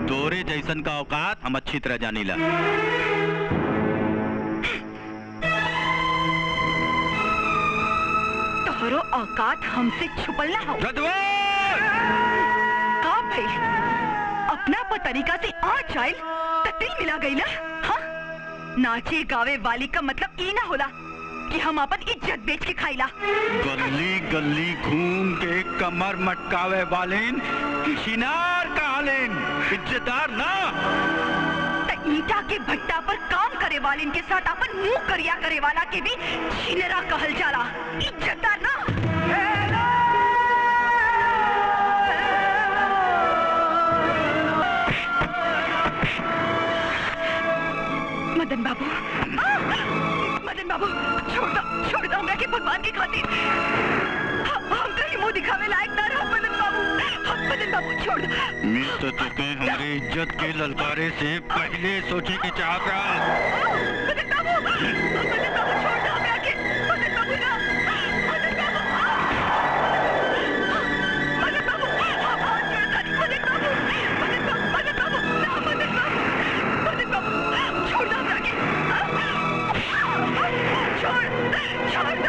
तोरे जैसन का औकात हम अच्छी तरह जानीला। तोहरो औकात हमसे छुपल ना हो। का भाई अपना तरीका से आ चाइल तो दिल मिला गई ना। हाँ? नाचे गावे वाली का मतलब ई ना होला कि हम अपन इज्जत बेच के खाइला। गली गली घूम के कमर मटकावे वालेन छिनार कहलेन, इज्जतदार ना। ईटा के भट्टा पर काम करे वालिन के साथ अपन मुंह करिया करे वाला के भी छिनरा कहल जाला, इज्जतदार ना। मदन बाबू, मदन बाबू छोड़ दो हमरा के भगवान की खातिर। हम कहीं मुंह दिखावे लायक ना रहो मदन बाबू। मदन बाबू छोड़ दो। मिस तो तुके हमारे इज्जत के ललकारे से पहले सोचे के चाहत रहा। मदन बाबू छोड़ दो हमरा के। मदन बाबू ना, मदन बाबू, मदन बाबू, हाथ जोड़ता नहीं। मदन बाबू, मदन बाबू, मदन बाबू ना, मदन बाबू, मदन बाबू छोड़ दो हमरा के। छोड़ दो।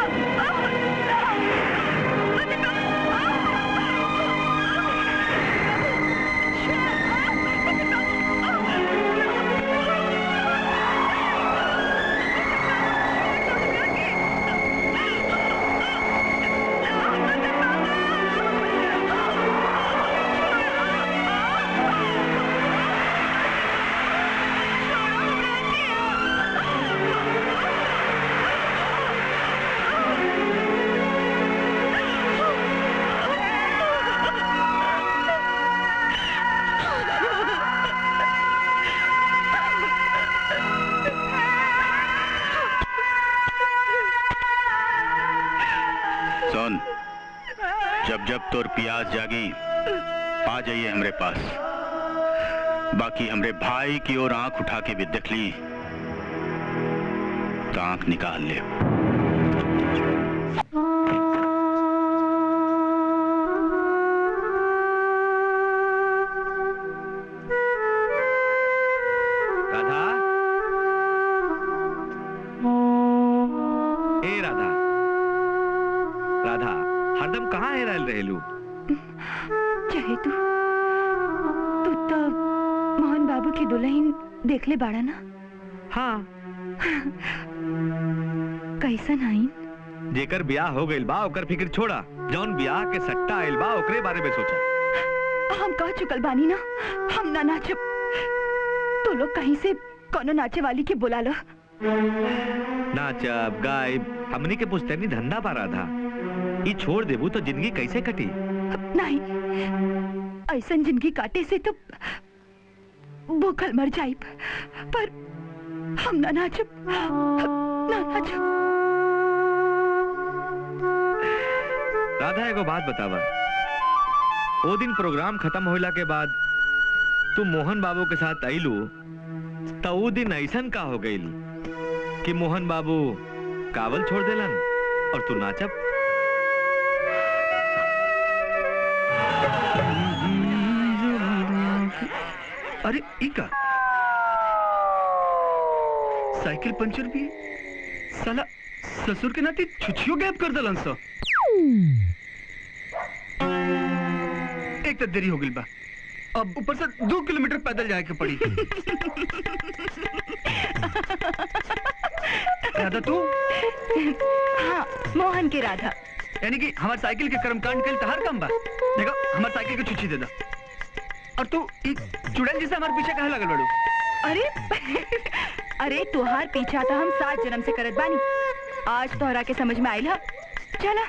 जब तोर प्यास जागी आ जाइए हमरे पास। बाकी हमरे भाई की ओर आंख उठा के भी देख ली तो आंख निकाल ले। राधा, ए राधा, राधा हरदम कहाँ है रहेलू? चाहे तू तो मोहन बाबू की दुल्हन देख ले बाड़ा ना। हाँ। कैसन आइन? जेकर ब्याह हो गइल बा ओकर फिक्र छोड़ा, जौन ब्याह के सट्टा आइल बा ओकरे बारे में सोचा। हम कह चुकल बानी ना, हम ना नाचब। तो लोग कहीं से कोनो नाचे वाली के बुला लो। नाचब गायब हमनी के पुश्तैनी धंधा पा रहा था। ये छोड़ देबू तो जिंदगी कैसे कटी? नहीं, ऐसन जिंदगी काटे से तो भूखल मर जाए। पर हम ना नाचब, ना नाचब। राधा एगो बात बतावा, वो दिन प्रोग्राम खत्म होला के बाद तू मोहन बाबू के साथ आइलू तो वो दिन ऐसन का हो गइल कि मोहन बाबू कावल छोड़ देलन और तू नाचब? अरे इका साइकिल पंचर भी साला ससुर के नाते छुछियो गैप कर दलन सा। एक तो देरी हो गई बा, अब ऊपर से 2 किलोमीटर पैदल जाए के पड़ी। राधा तू? हाँ, मोहन के राधा। यानी कि हमारे साइकिल के कर्मकांड के लिए हर काम बा। देखो हमारे साइकिल के छुछी दे दा। और तू चुड़ैल जैसे हमारे पीछे कहे लगल बड़ू? अरे तुहार पीछा था हम 7 जन्म से करत बानी। आज तोहरा के समझ में आइल। चला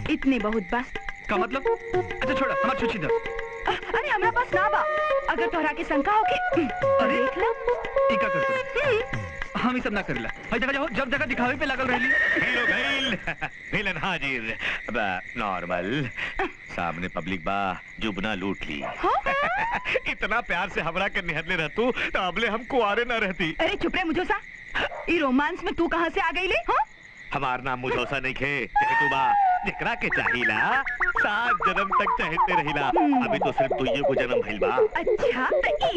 इतने बहुत बा। का मतलब? अच्छा छोड़ा, हमारे छुछी दे। अरे हमरा पास ना बा, अगर तोहरा के शंका हो के अरे देख लो। इका कर हम ही सब ना करेला। हर जगह जाओ, जब जगह दिखावे पे लगल रहली। विलन हाजिर। नॉर्मल सामने पब्लिक बा, जुबना लूट ली। इतना प्यार से हमरा के निहरले रहतू तो अबले हम कुआरे न रहती। अरे चुप रहे मुझोसा, ई रोमांस में तू कहां से आ गई ले? हाँ? हमार नाम मुझोसा नहीं खे, तू बा जेकरा के चाहिला 7 जन्म तक चाहते रहिला। अभी तो सिर्फ तुझे को जन्म भइल बा। अच्छा तो ई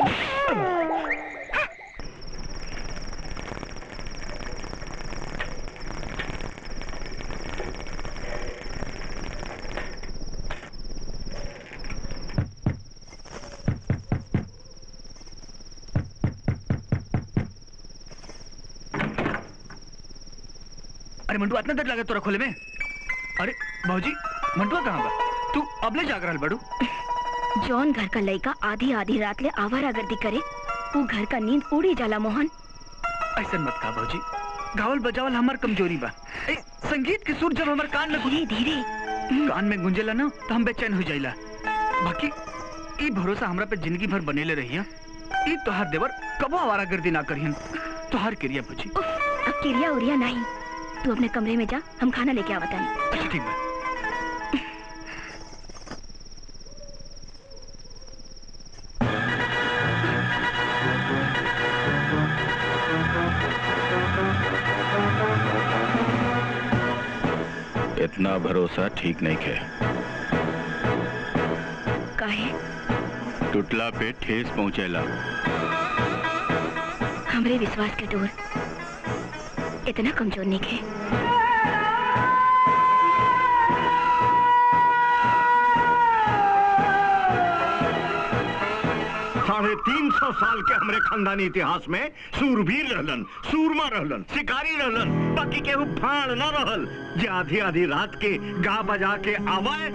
अरे मंटू इतना देर लगा तोरा खोले में? अरे भौजी मंटुआ कहाँ बा? तू अबले जाग रहल बड़ू? जौन घर का लड़का आधी आधी रात ले आवारागर्दी करे वो घर का नींद उड़ी जाला मोहन। ऐसा मत कहा भौजी, गावल बजावल हमार कमजोरी बा। ए, संगीत के सुर जब हमार कान में धीरे धीरे कान में गुंजेला ना तो हम बेचैन हो जाइला। बाकी ई भरोसा हमरा पे जिंदगी भर बनेले रहिया। ई तोहार देवर कबो आवारागर्दी ना करियन। तोहार क्रिया भौजी। अब किरिया उरिया नहीं, तू अपने कमरे में जा, हम खाना लेके आवत हनी। अच्छा ठीक बा। इतना भरोसा ठीक नहीं है। काहे? टुटला पे ठेस पहुंचेला। हमरे विश्वास के डोर इतना कमजोर नहीं है। साढ़े 300 साल के हमरे खानदानी इतिहास में सूरवीर रहलन, सूरमा रहलन, शिकारी रहलन, बाकी केहू फाड़ न रहल जे आधी आधी रात के गा बजा के आवाए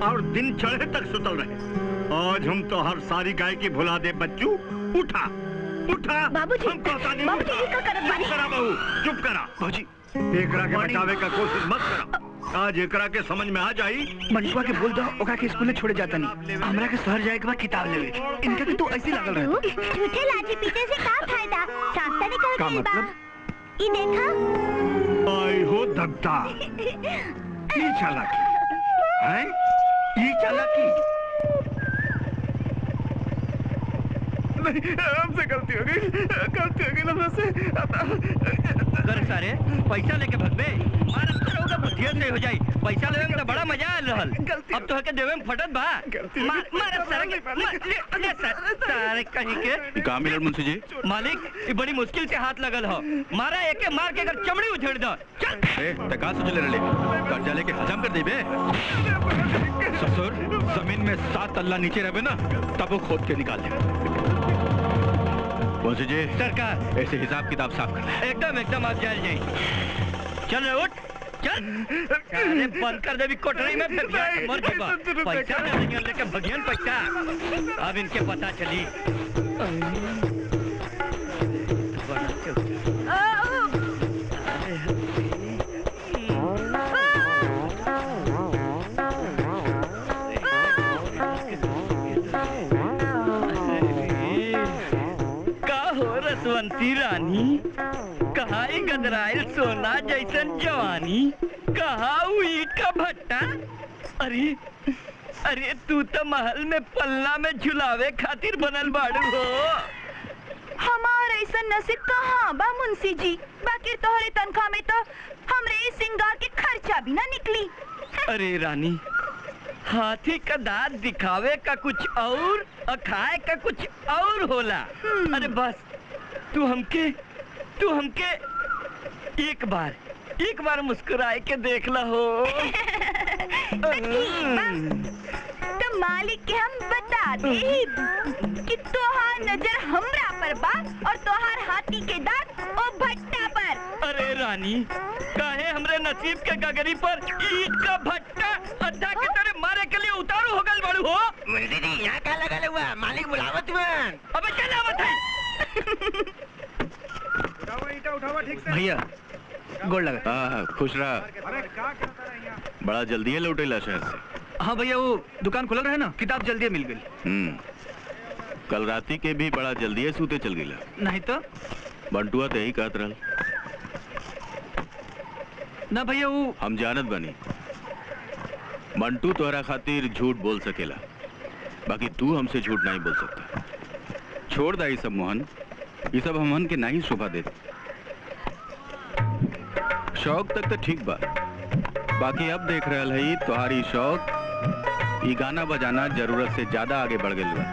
और दिन चढ़े तक सुतल रहे। आज हम तो हर सारी गायकी भुला दे बच्चू। उठा उठा बाबूजी, हम कहता नहीं बाबूजी, उठा। ये का करत बानी? चुप करा बहू, चुप करा। भौजी एकरा के बचावे का कोशिश मत करा। आज एकरा के समझ में आ जाई। मंटुआ के बोल दो ओका के स्कूल में छोड़े जाता नहीं। हमरा के शहर जाए के बाद किताब लेवे। इनका के तू ऐसे लागल रहे। झूठे लाठी पीछे से का फायदा? रास्ता निकल का गइल बा। मतलब? ई देखा? आई हो दगता। ये चालाकी है, ये चालाकी। हमसे गलती हो गई हमसे। कर सारे पैसा लेके भगबे मार होगा बुद्धिया से हो जाई। पैसा लेवे तो बड़ा मजा आ रहल। अब तो हके देवे में फटत बा। मार सारे सारे कहीं के कहाँ मिलल मुंशी जी? मालिक ये बड़ी मुश्किल से हाथ लगल हो। मारा एके मार के अगर चमड़ी उछेड़ दो। चल ए तका सोचले रले कर्जा लेके हजम कर देबे। ससुर जमीन में 7 तल्ला नीचे रहबे ना तब वो खोद के निकाल दे। मुंशी जी सरकार ऐसे हिसाब किताब साफ करना है। एकदम आप जाए जाए। चल रे उठ चल। अरे बंद कर दे भी कोठरी में फिर जाके मर जाएगा। पैसा दे देंगे लेके भगियन पैसा। अब इनके पता चली। रसवंती रानी कहा गदराइल सोना जैसन जवानी, कहा ईट का भट्टा। अरे अरे तू तो महल में पल्ला में झुलावे खातिर बनल बाड़ू हो। हमार ऐसा नसीब कहाँ बा मुंशी जी। बाकी तोहरे तनख्वाह में तो हमरे इस सिंगार के खर्चा भी ना निकली। अरे रानी हाथी का दांत दिखावे का कुछ और खाए का कुछ और होला। अरे बस तू हमके एक बार मुस्कुराए के देख ला हो। तो मालिक के हम बता दे कि तोहार नजर हमरा पर बा और तोहार हाथी के दांत ओ भट्टा पर। अरे रानी काहे हमरे नसीब के गगरी पर ईट का भट्टा अड्डा के तेरे मारे के लिए उतारू हो गल बाड़ू हो। दीदी यहाँ क्या लगा हुआ? मालिक बुलावत में। अबे चल आवत है। भैया गोड़ लगा। हाँ खुश रहा। बड़ा जल्दी है लौटेला शहर से। हाँ भैया वो दुकान खुलल रहे ना, किताब जल्दी मिल गई। कल राती के भी बड़ा जल्दी है सूते चल गईला। नहीं तो बंटुआ ते ही कहत रहल। ना भैया वो हम जानत बनी मंटू तोहरा खातिर झूठ बोल सकेला, बाकी तू हमसे झूठ नहीं बोल सकता। छोड़ दा ये सब मोहन, ये सब हमन के नहीं शोभा देते। शौक तक तो ठीक बा, बाकी अब देख रहल है तुम्हारी शौक ये गाना बजाना जरूरत से ज्यादा आगे बढ़ गई बा,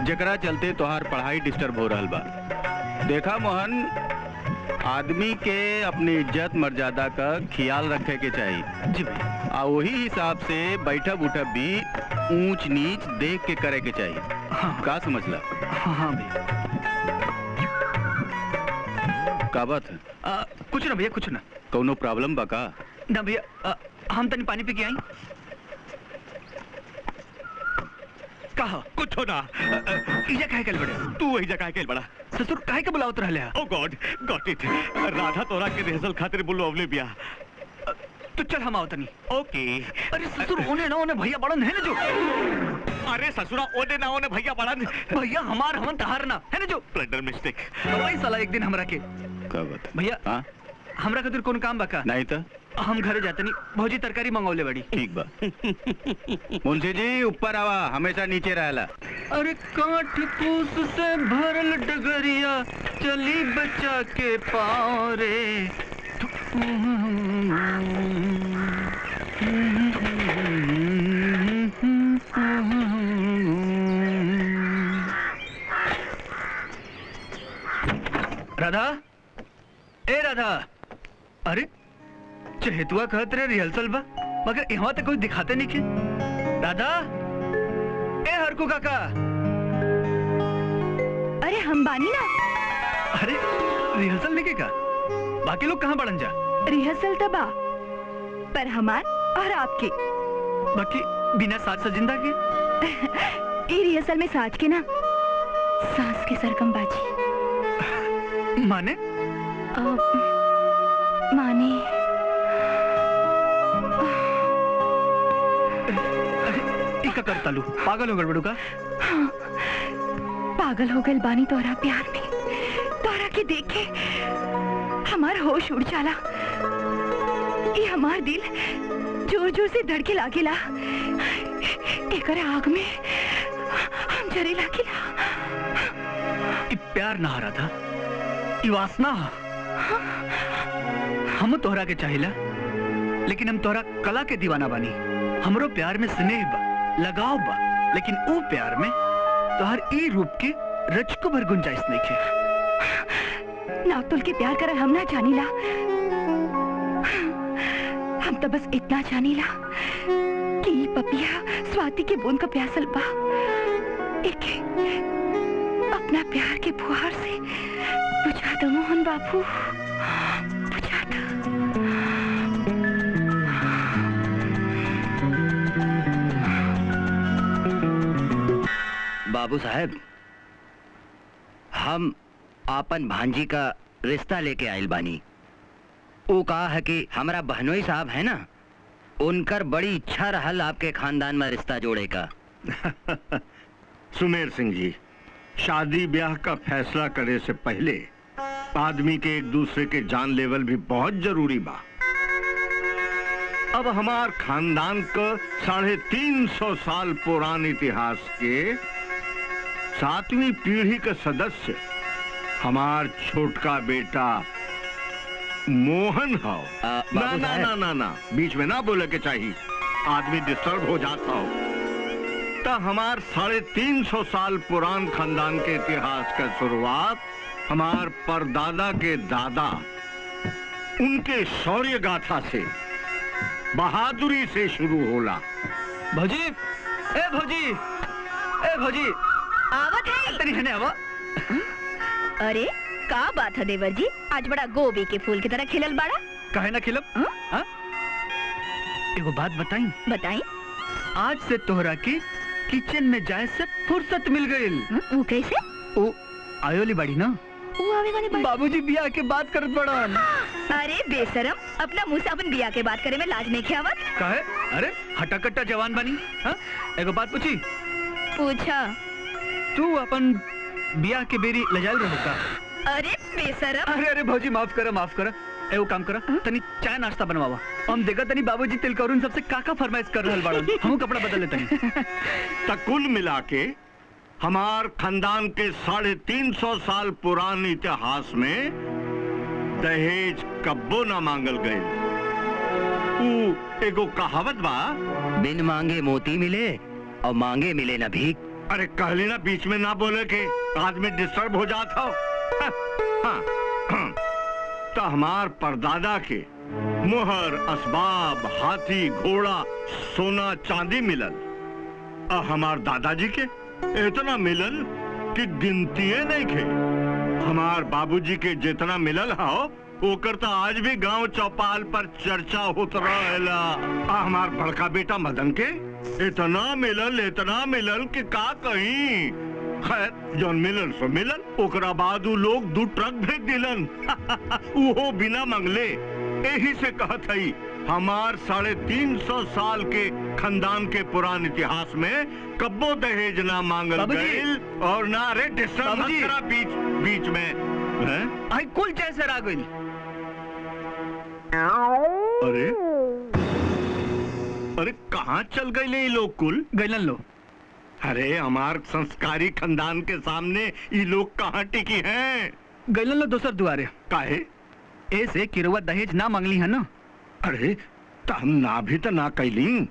जकरा चलते तोहार पढ़ाई डिस्टर्ब हो रहल बा। देखा मोहन, आदमी के अपनी इज्जत मर्यादा का ख्याल रखे के चाहिए जी भैया। आ वही हिसाब से बैठब उठब भी ऊंच नीच देख के करे के चाहिए। हाँ का समझला? हाँ भैया। का बात है? कुछ ना भैया, कुछ ना। कौनो प्रॉब्लम बा का? ना भैया, हम तनी पानी पी के आई। कहा कुछ हो ना। इजा काहे कल बड़े? तू वही जगह के बड़ा। ससुर काहे के बुलावत रहले हा? ओ गॉड, गॉट इट। राधा तोरा के रिहर्सल खातिर बुलवले बिया। तो चल हम आओ तनी। ओके। अरे ससुर ओने ना ओने भैया बड़न है ना जो। अरे ससुरा ओने ना ओने भैया बड़न। भैया हमार हमन तहार ना है ना जो। Blunder mistake. वही साला एक दिन हमरा के। का बात है? भैया हाँ हमरा खातिर कौन काम बका? नहीं तो हम घरे जाते नहीं, भौजी तरकारी मंगौले बड़ी। ठीक बा। मुंशी जी ऊपर आवा, हमेशा नीचे रहला। अरे काठ पूस से भरल डगरिया चली बचा के पाँव रे। राधा, ए राधा। अरे चहेतुआ कहत रे रिहर्सल बा, मगर यहाँ तक कोई दिखाते नहीं के। राधा, ए हरकू काका। अरे हम बानी ना। अरे रिहर्सल नहीं के का? बाकी लोग कहाँ बढ़न जा? रिहर्सल तबा पर हमार और आपके। बाकी बिना साज सजिंदा के। ई रिहर्सल में साज के ना सांस के सरगमबाजी। माने? माने इका कर तालू पागल हो गए बड़ू का? हाँ, पागल हो गए बानी तोरा प्यार में। तोरा के देखे हमार होश उड़ जाला। ये हमार दिल जोर जोर से धड़के लागेला। एकर आग में हम जरे लागेला। ये प्यार ना रहा था, ये वासना। हम तोहरा के चाहिला, लेकिन हम तोहरा कला के दीवाना बानी। हमरो प्यार में स्नेह बा, लगाव बा, लेकिन वो प्यार में तोहर ई रूप के रचको भर गुंजाइश नहीं के। नागतुल के प्यार कर हम ना जानीला। हम तो बस इतना जानीला कि ई पपिया स्वाति के बूंद का प्यासल बा। एक अपना प्यार के फुहार से बुझा दो मोहन बाबू, बुझा दो। बाबू साहब, हम आपन भांजी का रिश्ता लेके आइल बानी। वो कहा है कि हमारा बहनोई साहब है ना, उनकर बड़ी इच्छा रहल आपके खानदान में रिश्ता जोड़े का। सुमेर सिंह जी, शादी ब्याह का फैसला करे से पहले आदमी के एक दूसरे के जान लेवल भी बहुत जरूरी बा। अब हमार खानदान का 350 साल पुरान इतिहास के 7वीं पीढ़ी का सदस्य हमार छोटका बेटा मोहन हो। ना ना ना ना ना, बीच में ना बोले के चाहिए, आदमी डिस्टर्ब हो जाता हो। तो हमार 350 साल पुरान खानदान के इतिहास का शुरुआत हमार परदादा के दादा उनके शौर्य गाथा से, बहादुरी से शुरू होला। भौजी, ए भौजी, ए भौजी, आवत है। तनी हने आवा। अरे का बात है देवर जी, आज बड़ा गोभी के फूल की तरह खिलल बाड़ा। काहे ना खिलब? हाँ? एगो बात बताई। बताई। आज से तोहरा की किचन में जाए से फुर्सत मिल गई। वो कैसे? वो आयोली बाड़ी ना, वो आवे वाली बात। बाबूजी बियाह के बात करत बड़न। अरे बेशरम, अपना मुंह से अपन बिया के बात करे में लाज नहीं खियावत। काहे? अरे हटा कट्टा जवान बनी। हाँ? एगो बात पूछी। पूछा। तू अपन बियाह के बेरी लजाल रहो का? अरे बेशरम। अरे अरे भौजी माफ करा, माफ करा। एगो काम करा, तनी चाय नाश्ता बनवावा। हम देखा तनी बाबूजी तिलकरुन सबसे काका फरमाइश कर रहल बाड़न। हम कपड़ा बदल लेते हैं। तक कुल मिला के हमार खानदान के 350 साल पुरान इतिहास में दहेज कब्बो ना मांगल गए। एगो कहावत बा, बिन मांगे मोती मिले और मांगे मिले न भीख। अरे कहली ना बीच में ना बोले के आदमी डिस्टर्ब हो जाता हो। हाँ, तो हमार परदादा के मोहर, असबाब, हाथी, घोड़ा, सोना चांदी मिलल, और हमार दादाजी के इतना मिलल कि गिनतीये नहीं खे। हमार बाबूजी के जितना मिलल हो ओकर तो आज भी गांव चौपाल पर चर्चा होत रहेला। हमार बड़का बेटा मदन के इतना मिलल कि का कहीं। खैर जौन मिलल सो मिलल, ओकरा बाद उ लोग 2 ट्रक भेज दिलन वो बिना मंगले। यही से कहत हई हमार 350 साल के खानदान के पुरान इतिहास में कब्बो दहेज ना मांगल गईल और ना रे डिस्टर्ब करा बीच में। हैं? आई कुल जैसे आ गई। अरे कहाँ चल गए ये लोग कुल? गैलन लो। अरे हमार संस्कारी खानदान के सामने ये लोग कहाँ टिकी हैं? गैलन लो दोसर दुआरे। काहे? ऐसे किरवा दहेज ना मांगली है ना। अरे तो हम ना भी तो ना कैली।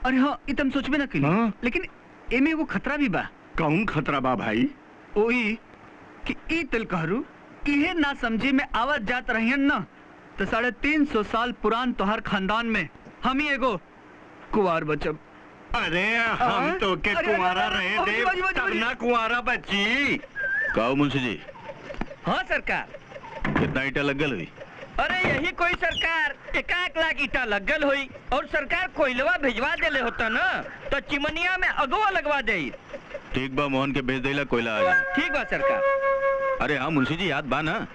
अरे हाँ इतम सोच में ना कैली। हाँ? लेकिन एमे वो खतरा भी बा। कौन खतरा बा भाई? ओही कि ई तिल कहरू इहे ना समझे में आवत जात रहियन ना, तो 350 साल पुरान तोहर खानदान में हम ही एगो कुंवार बचब। अरे हम तो के कुंवारा रहे दे, तब ना कुंवारा बची। कहो मुंशी जी, हाँ सरकार। कितना ईटा लग गल हुई? अरे यही कोई सरकार 1 लाख ईटा लगल हुई और सरकार कोयलवा भिजवा देले होता ना तो चिमनिया में अगवा लगवा दे। ठीक बा, मोहन के भेज देला, कोयला आ जाए। ठीक बा सरकार। अरे हाँ मुंशी जी, याद बा ना?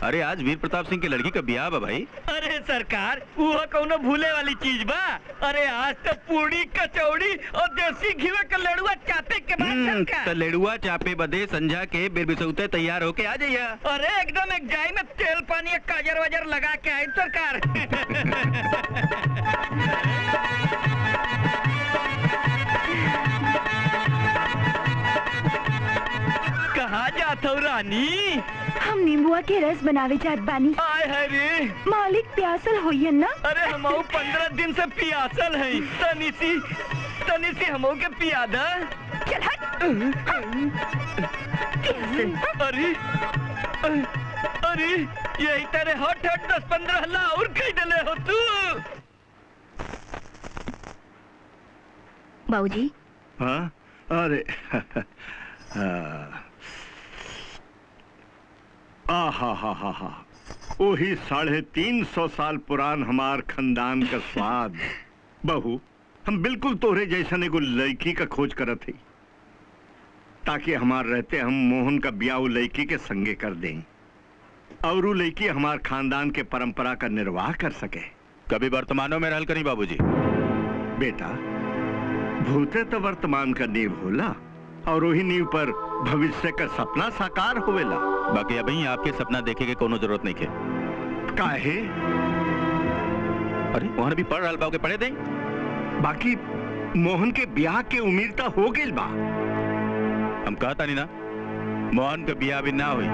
अरे आज वीर प्रताप सिंह की लड़की का ब्याह बा भाई। अरे सरकार वो कौनो भूले वाली चीज बा? अरे आज तो पूरी कचौड़ी और देसी घीवे का लड़ुआ चापे के बाद सरकार। तो लड़ुआ चापे बदे संझा के बिरबिसौते तैयार होके आ जाइए। अरे एकदम एक जाई में तेल पानी काजर वाजर लगा के आई सरकार। कहाँ जात हो रानी? हम नींबुआ के रस बनावे जात बानी। आय है रे मालिक प्यासल होइयन ना? अरे हम 15 दिन से पियासल है। तनी सी हमो के पिया दा। चल हट। अरे यही तेरे हट 10-15 हल्ला और कही डले हो तू। बाबूजी। हाँ अरे हा वही 350 साल पुरान हमार खानदान का स्वाद। बहू हम बिल्कुल तोहरे जैसा एगो लड़की का खोज करत थी, ताकि हमार रहते हम मोहन का ब्याह वो लड़की के संगे कर दें और वो लड़की हमार खानदान के परंपरा का निर्वाह कर सके। कभी वर्तमानों में रहल करी बाबूजी। बेटा भूते तो वर्तमान का नींव होला और वही नींव पर भविष्य का सपना साकार होवेला। बाकी अभी आपके सपना देखे के कोनो जरूरत नहीं है। काहे? अरे वहां भी पढ़ रहा बाबू के पढ़े दे। बाकी मोहन के ब्याह के उम्मीद तो हो गई बा। हम कहता नहीं ना मोहन के ब्याह भी ना हुई।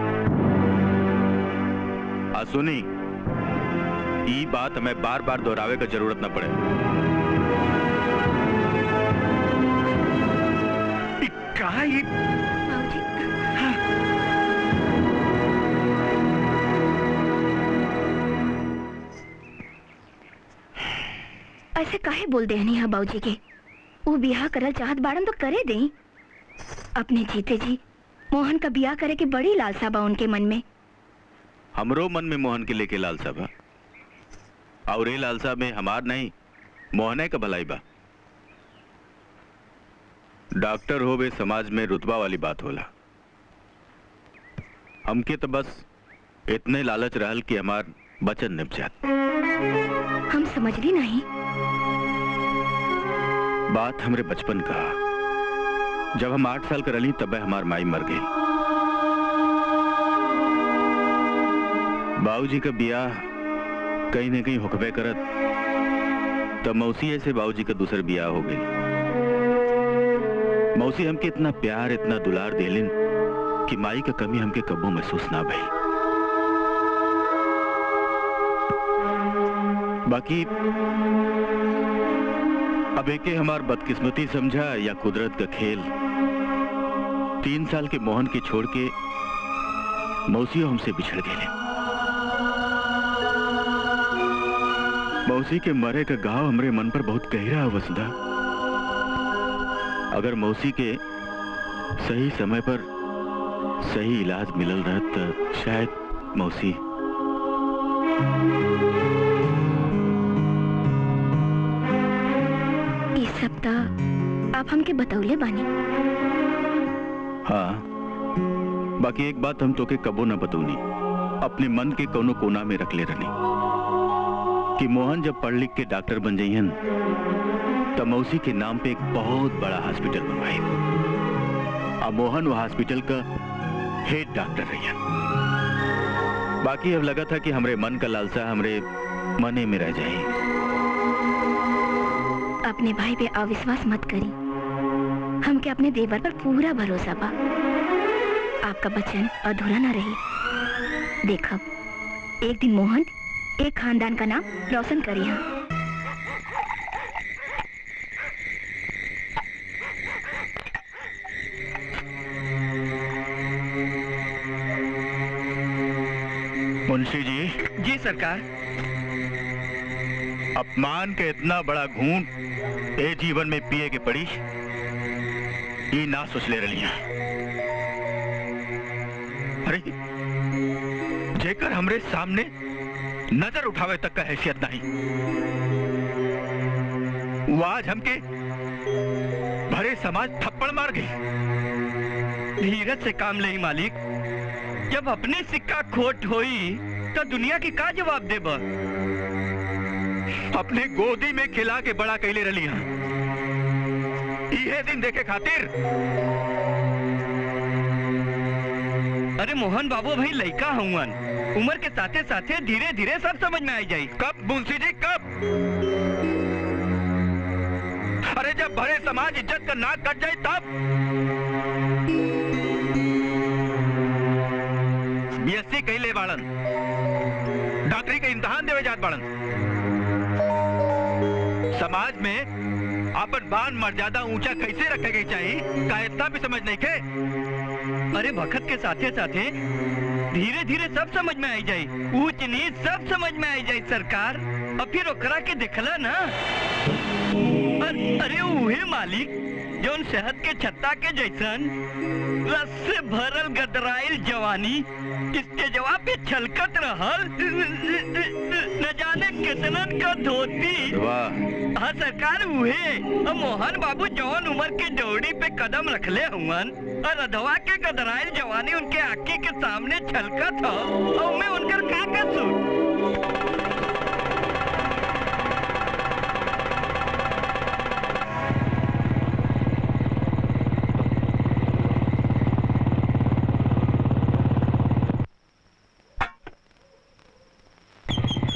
आ सुनी, ये बात हमें बार बार दोहरावे का जरूरत न पड़े। कहा ये? ऐसे काहे बोल दे नहीं बाबूजी के? वो ब्याह करल चाहत बाड़न तो करे दे। अपने जीते जी मोहन का ब्याह करे के बड़ी लालसा बा उनके मन में। हमरो मन में मोहन के लेके लालसा बा, और ये लालसा में हमार नहीं मोहने का भलाई बा। डॉक्टर हो बे समाज में रुतबा वाली बात होला। हमके तो बस इतने लालच रहल कि हमार बचन निप जात। हम समझली नहीं। बात हमरे बचपन का। जब हम 8 साल कर रही तब हमार माई मर गई। बाबूजी का ब्याह कहीं न कहीं हुक्बे करत तब मौसी ऐसे बाबूजी का दूसरा ब्याह हो गई। मौसी हमके इतना प्यार इतना दुलार देलिन कि माई का कमी हमके कब्बो महसूस ना भई। बाकी अब एके हमार बदकिस्मती समझा या कुदरत का खेल, 3 साल के मोहन के छोड़ के मौसी हमसे बिछड़ गए। मौसी के मरे का घाव हमरे मन पर बहुत गहरा है वसुधा। अगर मौसी के सही समय पर सही इलाज मिलल रहत तो शायद मौसी। इस सप्ताह आप हमके बतौले बानी। हाँ, बाकी एक बात हम तो के कबो न बतौनी, अपने मन के कोनो कोना में रख ले रहनी कि मोहन जब पढ़ लिख के डॉक्टर बन जाइहन तब मौसी के नाम पे एक बहुत बड़ा हॉस्पिटल बनवाए। अब मोहन वो हॉस्पिटल का हेड डॉक्टर रहियन। बाकी अब लगा था कि हमरे मन का लालसा हमरे मने में रह जाए। अपने भाई पे अविश्वास मत करी, हमके अपने देवर पर पूरा भरोसा बा। आपका वचन अधूरा ना रही। देखब एक दिन मोहन एक खानदान का नाम रोशन करी है। मुंशी जी। जी सरकार। अपमान के इतना बड़ा घूंट ए जीवन में पिए के पड़ी, ये ना सोच ले रही हैं। अरे जेकर हमरे सामने नजर उठावे तक का हैसियत नहीं, वो आज हमके भरे समाज थप्पड़ मार गई। धीरज से काम ले मालिक, जब अपने सिक्का खोट होई तो दुनिया की का जवाब देब। अपने गोदी में खिला के बड़ा कैले रही हैं, इहे दिन देखे खातिर। अरे मोहन बाबू भाई लड़का हुवन, उम्र के साथे साथे धीरे धीरे सब समझ में आई जाई। कब मुंशी जी कब? अरे जब भरे समाज इज्जत का नाक कट जाए तब। बीएससी कैले बाड़न, डॉक्टरी का इम्तिहान देवे जात बाड़न, समाज में अपन मान मर्यादा ऊंचा कैसे रखेगी चाहिए का इतना भी समझ नहीं के। अरे वक्त के साथे साथे धीरे धीरे सब समझ में आई जाई, ऊंच नीच सब समझ में आई जाई सरकार। अब फिर ओकरा के देखला ना। अरे उहे मालिक जौन शहद के छत्ता के जैसन रस से भरल गदराइल जवानी इसके जवाब पे छलकत रहल, न जाने कितनन का धोती। हाँ सरकार उहे। मोहन बाबू जौन उम्र के डोरी पे कदम रखले हुवन और अधवा के गदराइल जवानी उनके आँखी के सामने छलकत हो, और मैं उनकर का कसूर।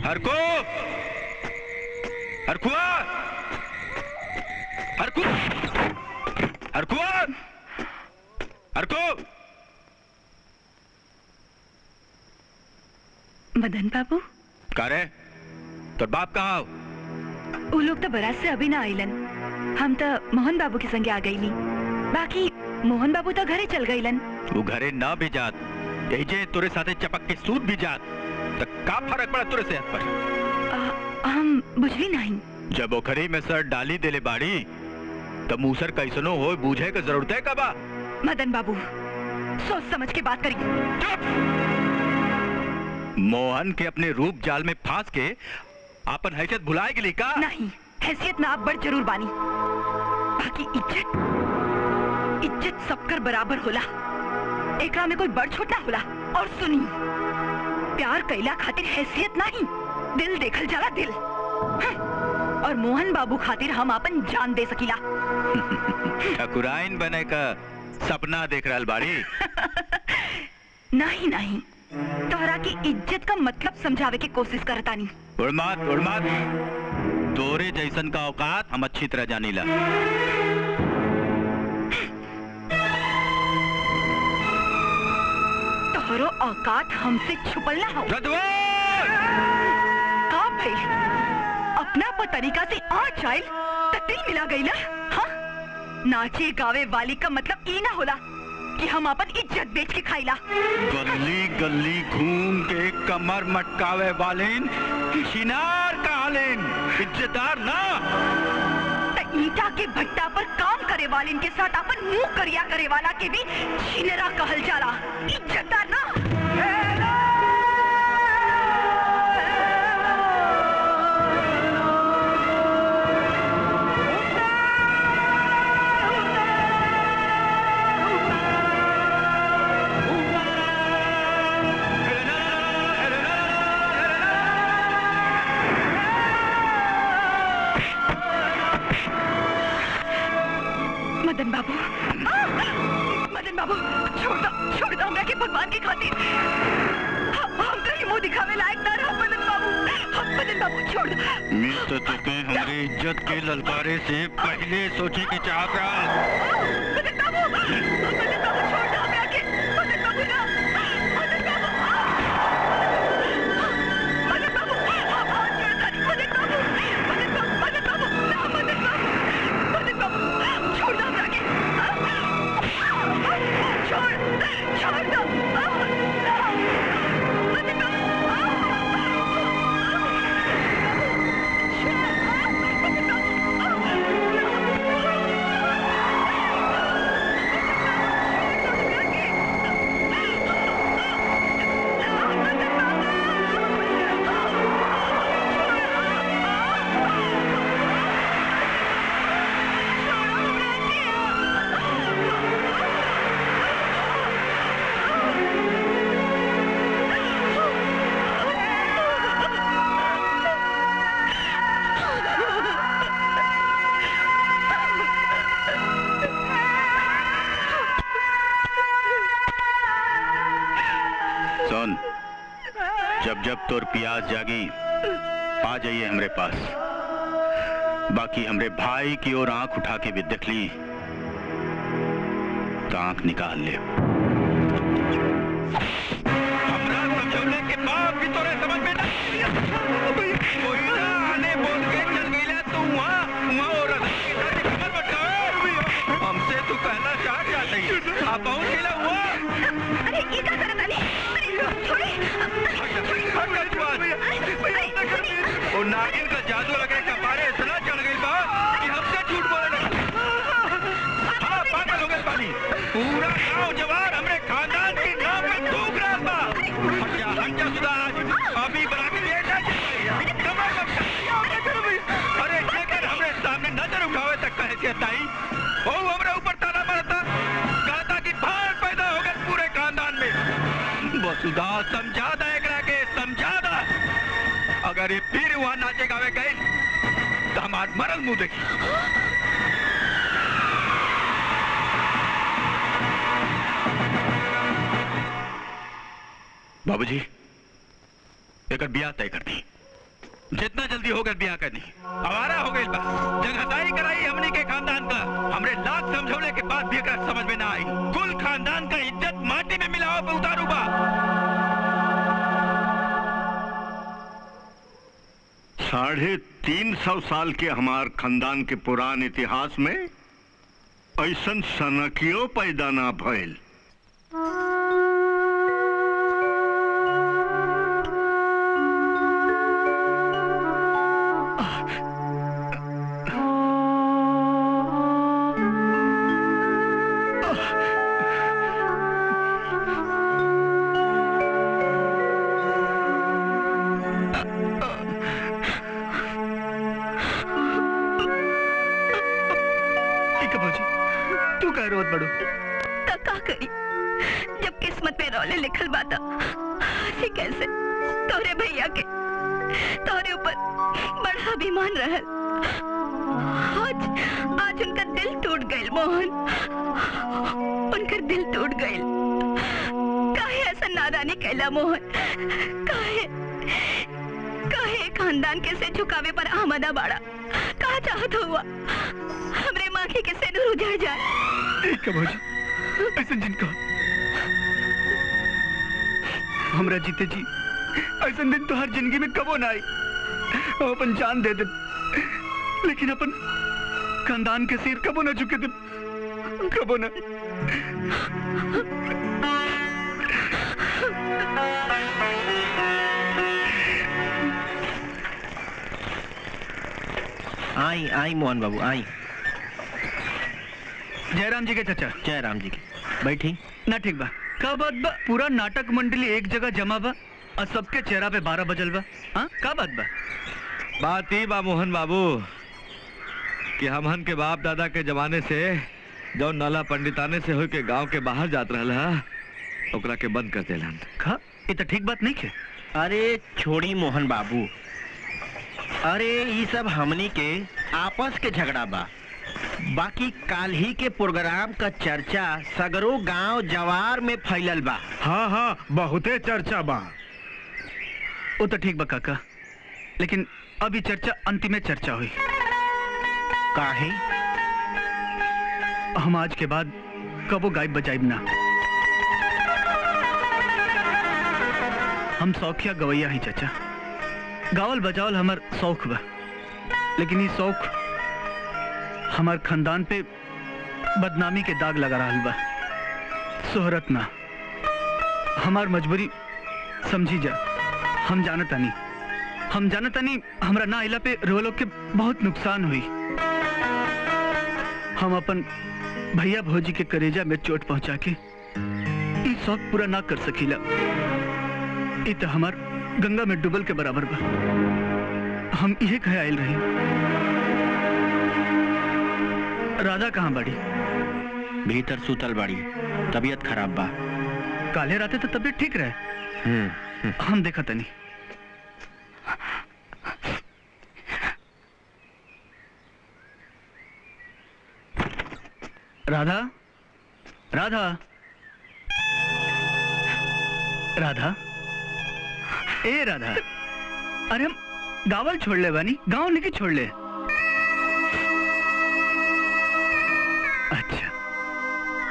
हरको, हरकुआ, हरकुआ, हरकुआ, हरको। मदन बाबू, का रे? तो बाप कहाँ हो? वो लोग तो बारात से अभी ना आइलन, हम तो मोहन बाबू के संगे आ गईली। बाकी मोहन बाबू तो घरे चल गईलन। वो घरे ना भी जात, तेजे तुरे साथे चपक के सूत भी जात, तो का फर्क पड़ा तुरे सेहत पर? हम बुझली नहीं। जब ओखरी में सर डाली देले बाड़ी तब मूसर कैसनो हो बूझे का जरूरत है कबा? मदन बाबू सोच समझ के बात करिए। मोहन के अपने रूप जाल में फांस के आपन हैसियत भुलाए गेली का? नहीं, हैसियत ना बड़ जरूर बानी, बाकी इज्जत सबकर बराबर होला, एकरा में कोई बड़ छोट ना होला। और सुनी, प्यार कैला खातिर हैसियत नहीं, दिल देखल जाला दिल। और मोहन बाबू खातिर हम अपन जान दे सकीला। ठकुराइन बने का सपना देख रहल बाड़ी? नहीं नहीं, तोहरा की इज्जत का मतलब समझावे की कोशिश करता नहीं। उड़मात तोरे जैसन का औकात हम अच्छी तरह जानीला। तोहरो औकात हमसे छुपल ना हो। का भाई? ना पर तरीका से आ चाइल ततिल मिला गई ना। हाँ नाचे गावे वाली का मतलब ई ना होला कि हम अपन इज्जत बेच के खाइला। गली गली घूम के कमर मटकावे वालेन शिनार कहलेन, इज्जतदार ना। ईटा के भट्टा पर काम करे वालिन के साथ अपन मुंह करिया करे वाला के भी छिनरा कहल जाला, इज्जतदार ना। मदन बाबू, मदन बाबू छोड़ दो हमरा के भगवान की खातिर। हम तो ही मुंह दिखावे लायक ना रहा मदन बाबू छोड़ दो। मैं तो तुके हमारी इज्जत के ललकारे से पहले सोचे के चाहत रहा। मदन बाबू छोड़ दो हमरा के। मदन बाबू ना, मदन बाबू आप हाथ छोड़ दो। मदन बाबू ना, मदन बाबू छोड़ दो हमरा के। छोड़ दो मदन बाबू। जब तोर प्यास जागी आ जाइए हमरे पास। बाकी हमरे भाई की ओर आंख उठा के भी देख ली तो आंख निकाल ले। हमरा समझौले के बाद भी तोरे समझ में ना कोई ना आने बोल के चल गईला तू वहां और कमर बटावे हमसे तू कहना चाहता है आप पहुंच गेला हुआ। अरे ये क्या कर रहा है? छोड़े और नागिन का जादू लगे कपारे इतना चढ़ गई बा कि हमसे झूठ बोले लगा। हाँ पागल हो गए पानी। पूरा गांव जवार हमरे खानदान के नाम में थूक रहा बा। हंजा सुधारा जी अभी बराती लेटा कमर मत। अरे जेकर हमरे सामने नजर उठावे तक कहे से ताई वो हमरे ऊपर ताला मारता कहता कि भाड़ पैदा हो गए पूरे खानदान में। वसुधा समझा दे के समझा दा। अगर ये फिर वहां नाचे गावे गए तो हमार मरल मुंह देखी। बाबूजी एक ब्याह तय कर दी, जितना जल्दी होकर ब्याह करनी। आवारा हो गई बस जगहदारी कराई हमने के खानदान का। हमरे लाख समझौले के बाद भी अगर समझ में ना आई कुल खानदान का इज्जत माटी में मिलाओ पे उतारूबा। 350 साल के हमार खानदान के पुरान इतिहास में ऐसन सनकियों पैदा ना भइल। जब किस्मत में रोले लिखल बाता हंसी कैसे तोरे भैया के तोरे ऊपर बड़ा अभिमान रहल। आज उनका दिल टूट गइल मोहन, उनका दिल टूट गइल। काहे ऐसा नादानी कैला मोहन? काहे खानदान के से झुकावे पर आमदा बाड़ा? कहा चाहत हुआ हमरे मांगी के से नूर उजड़ जाए। ऐसा जिनका हमरा जीते जी ऐसा दिन तो हर जिंदगी में कबो ना आई। हम अपन जान दे दे लेकिन अपन खानदान के सिर कबो न झुके थे, कबो न। आई आई मोहन बाबू आई। जयराम जी के चाचा। जयराम जी की बैठी ना ठीक बा का बात बा? पूरा नाटक मंडली एक जगह जमा बा और सबके चेहरा पे 12 बजल बा। हाँ का बात बा? बात ही बा मोहन बाबू कि हमहन के बाप दादा के जमाने से जो नाला पंडिताने से हो के गांव के बाहर जात रहला ओकरा के बंद कर देलन। का ये तो ठीक बात नहीं है। अरे छोड़ी मोहन बाबू, अरे ये सब हमनी के आपस के झगड़ा बा। बाकी काल ही के प्रोग्राम का चर्चा सगरो गांव जवार में फैलल बा। हाँ हाँ बहुते चर्चा बा। वो तो ठीक बा काका, लेकिन अभी चर्चा अंतिम चर्चा हुई। काहे? हम आज के बाद कबो गायब बजाइब ना। हम शौकिया गवैया ही चाचा। गावल बजावल हमार शौक बा, लेकिन ये शौक हमार खानदान पे बदनामी के दाग लगा रहा बा। शोहरत ना, हमार मजबूरी समझी जा। हम जानतानी हमरा ना इला पे रोलो के बहुत नुकसान हुई। हम अपन भैया भौजी के करेजा में चोट पहुंचा के ये शौक पूरा ना कर सकीला। ये तो हमार गंगा में डुबल के बराबर बा। हम यही कहे आयल रही। राधा कहाँ बाड़ी? भीतर सुतल बाड़ी, तबीयत खराब बा। काले राते तो तबीयत ठीक रहे। हम देखा तनी। राधा, राधा, राधा, ए राधा, अरे हम गावल छोड़ ले बानी, गांव नहीं छोड़ ले। अच्छा,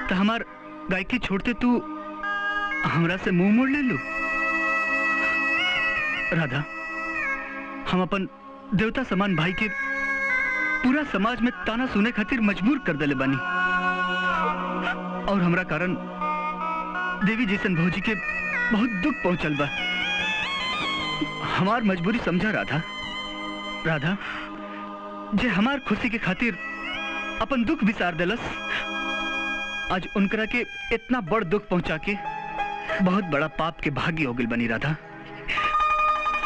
तो हमार गायकी छोड़ते तू हमरा से मुंह मोड़ ले लू? राधा, हम अपन देवता समान भाई के पूरा समाज में ताना सुने खातिर मजबूर कर देले बानी, और हमरा कारण देवी जैसन भौजी के बहुत दुख पहुंचल बा। हमार मजबूरी समझा राधा। राधा, जे हमार खुशी के खातिर अपन दुख विसार देलस, आज उनकरा के इतना बड़ दुख पहुंचा के बहुत बड़ा पाप के भागी हो गई बनी। राधा,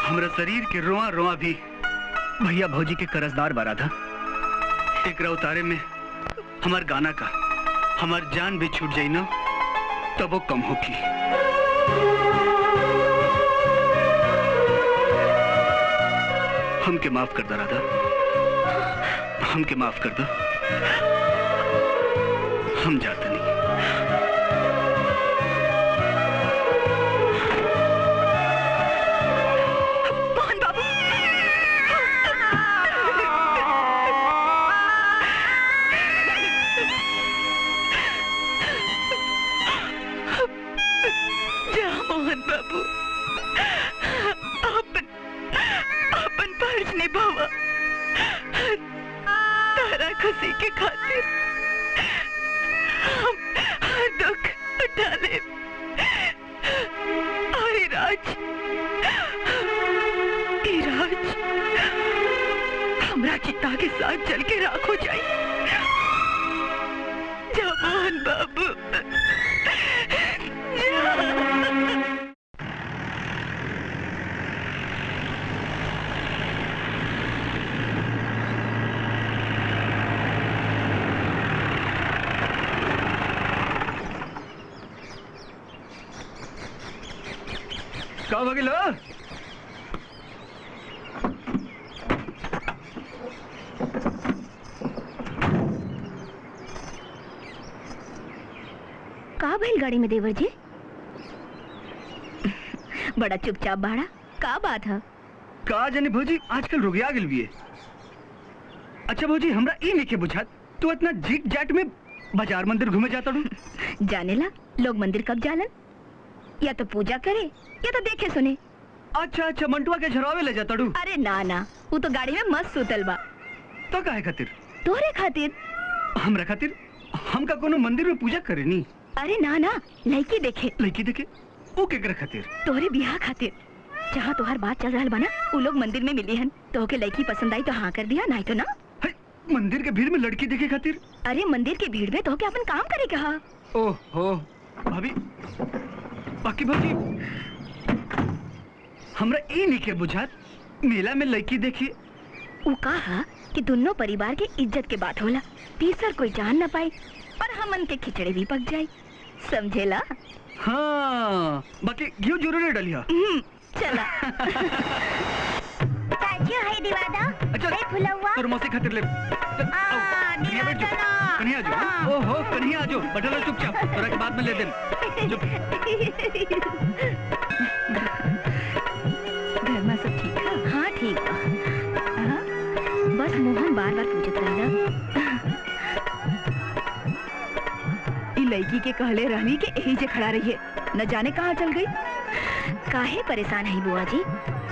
हमरा शरीर के रोआ रोआ भी भैया भौजी के कर्जदार बा। राधा, एक उतारे में हमार गाना का हमार जान भी छूट जाई ना तो वो कम होगी। हमके माफ कर दो राधा, हमके माफ कर दो। हम जाते नहीं। मोहन बाबू, जा मोहन बाबू, अपन फर्ज निभावा। तारा खुशी के खातिर हम हर दुख उठा ले। और राज हमरा चिता के साथ जल के राख हो जाए। जा मोहन बाबू, का भगिल? का बैलगाड़ी में देवर जी? बड़ा चुपचाप बाड़ा, का बात है? का जाने भौजी आजकल रुगिया गिल भी है। अच्छा भौजी, हमरा ई नहीं के बुझात तू इतना झीट जाट में बाजार मंदिर घूमे जाता हूँ। जाने ला लोग मंदिर कब जालन? या तो पूजा करे या तो देखे सुने। अच्छा अच्छा, मंटुआ के झरवावे ले जाता हूँ। अरे ना ना, वो तो गाड़ी में मस्त सुतल बा। तो काहे खातिर? तोहरे खातिर। हमरा खातिर? हमका कोनो मंदिर में पूजा करे नी। अरे ना ना, लड़की देखे। लड़की देखे? वो केकरा खातिर? तोहरे बियाह खातिर। जहाँ तोहर बात चल रहा बना, वो लोग मंदिर में मिली हन। तो के लड़की पसंद आई तो हाँ कर दिया, नहीं तो ना। मंदिर के भीड़ में लड़की देखे खातिर? अरे मंदिर के भीड़ में तो के अपन काम करे कहा। ओहो भाभी, बाकी भाभी हमरा ई नहीं के बुझात मेला में लड़की देखी। वो कहा कि दोनों परिवार के इज्जत के बात होला, तीसर कोई जान न पाए और हमन के खिचड़ी भी पक जाए, समझेला? हाँ, बाकी घी जरूर डालिया। चला। चाची हाय दिवादा। अच्छा, फुलौआ तोर मौसी खातिर ले। कन्हैया बैठ जाओ, कन्हैया जाओ। ओहो कन्हैया जाओ, बैठा रहो चुपचाप, तोरा के बाद में ले देम। घर में सब ठीक है? हाँ ठीक है। बस मोहन बार बार पूछत रहना। ई लड़की के कहले रहनी के यही जे खड़ा रही है, न जाने कहाँ चल गई। काहे परेशान है बुआ जी?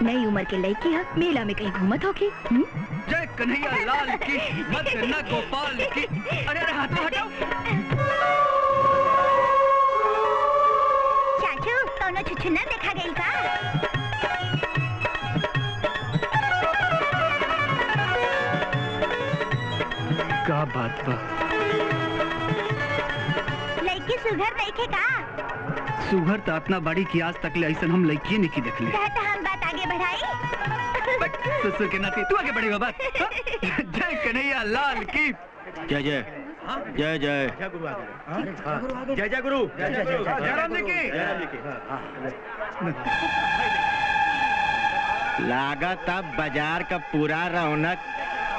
नई उम्र के लड़की है, मेला में कहीं घूमत होगी। जय कन्हैया लाल की, मत न गोपाल की। अरे अरे हटाओ हटाओ। चाचू कौनो छुछुनर देखा गई का? का बात बा? लड़की सुघर देखे का? सुघर तो अपना बाड़ी की आज तक ले ऐसा हम लड़की नहीं की देख ली। तो हम बात आगे बढ़ाई। ससुर के नाते तू आगे बढ़ी बाबा। जय कन्हैया लाल की। जय जय जय जय जय जय गुरु। जयराम जी की। लागत अब बाजार का पूरा रौनक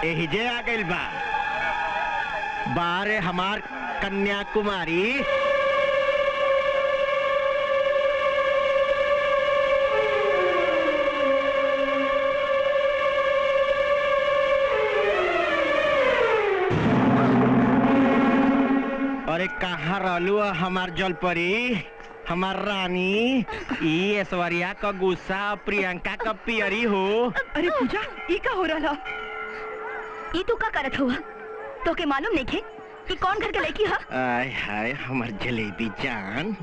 एहिजे आ गइल बा। बारे हमार कन्याकुमारी। अरे कहाँ रहलू हमार जलपरी, हमार रानी? ई ऐश्वर्या का गुस्सा, प्रियंका का पियरी हो। अरे पूजा, ये का हो रहा? ये तू का करत हुआ? तो के मालूम नहीं खे कि कौन घर के लड़की है? आय हाय हमार जलेबी जान।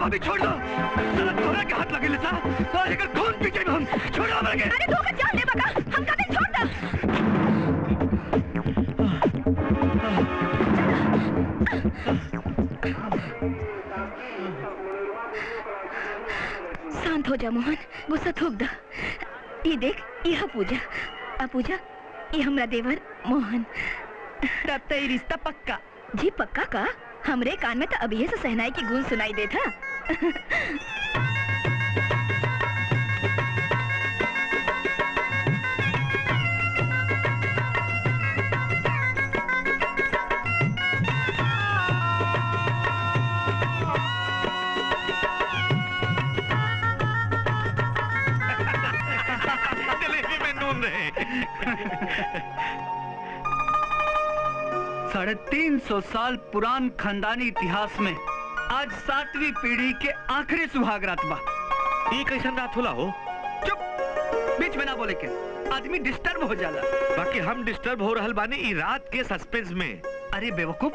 भाभी छोड़ दो, थोड़ा के हाथ लगे लेता, और लेकर खून पीछे में हम छोड़ो मर गए। अरे धोखा जान दे बका, हम कभी छोड़ दो। शांत हो जा मोहन, गुस्सा थूक दा। ये देख, यह पूजा, पूजा, ये हमरा देवर मोहन। तब तो ये रिश्ता पक्का। जी पक्का का? हमरे कान में तो अभी से सहनाई की गूंज सुनाई देता। जलेबी में नून रहे। 350 साल पुरान खानदानी इतिहास में आज 7वीं पीढ़ी के आखिरी सुहाग रात बा। ये कैसन रात होला हो? चुप, बीच में ना बोले के, आदमी डिस्टर्ब हो जाला। बाकी हम डिस्टर्ब हो रहल बानी ई रात के सस्पेंस में। अरे बेवकूफ,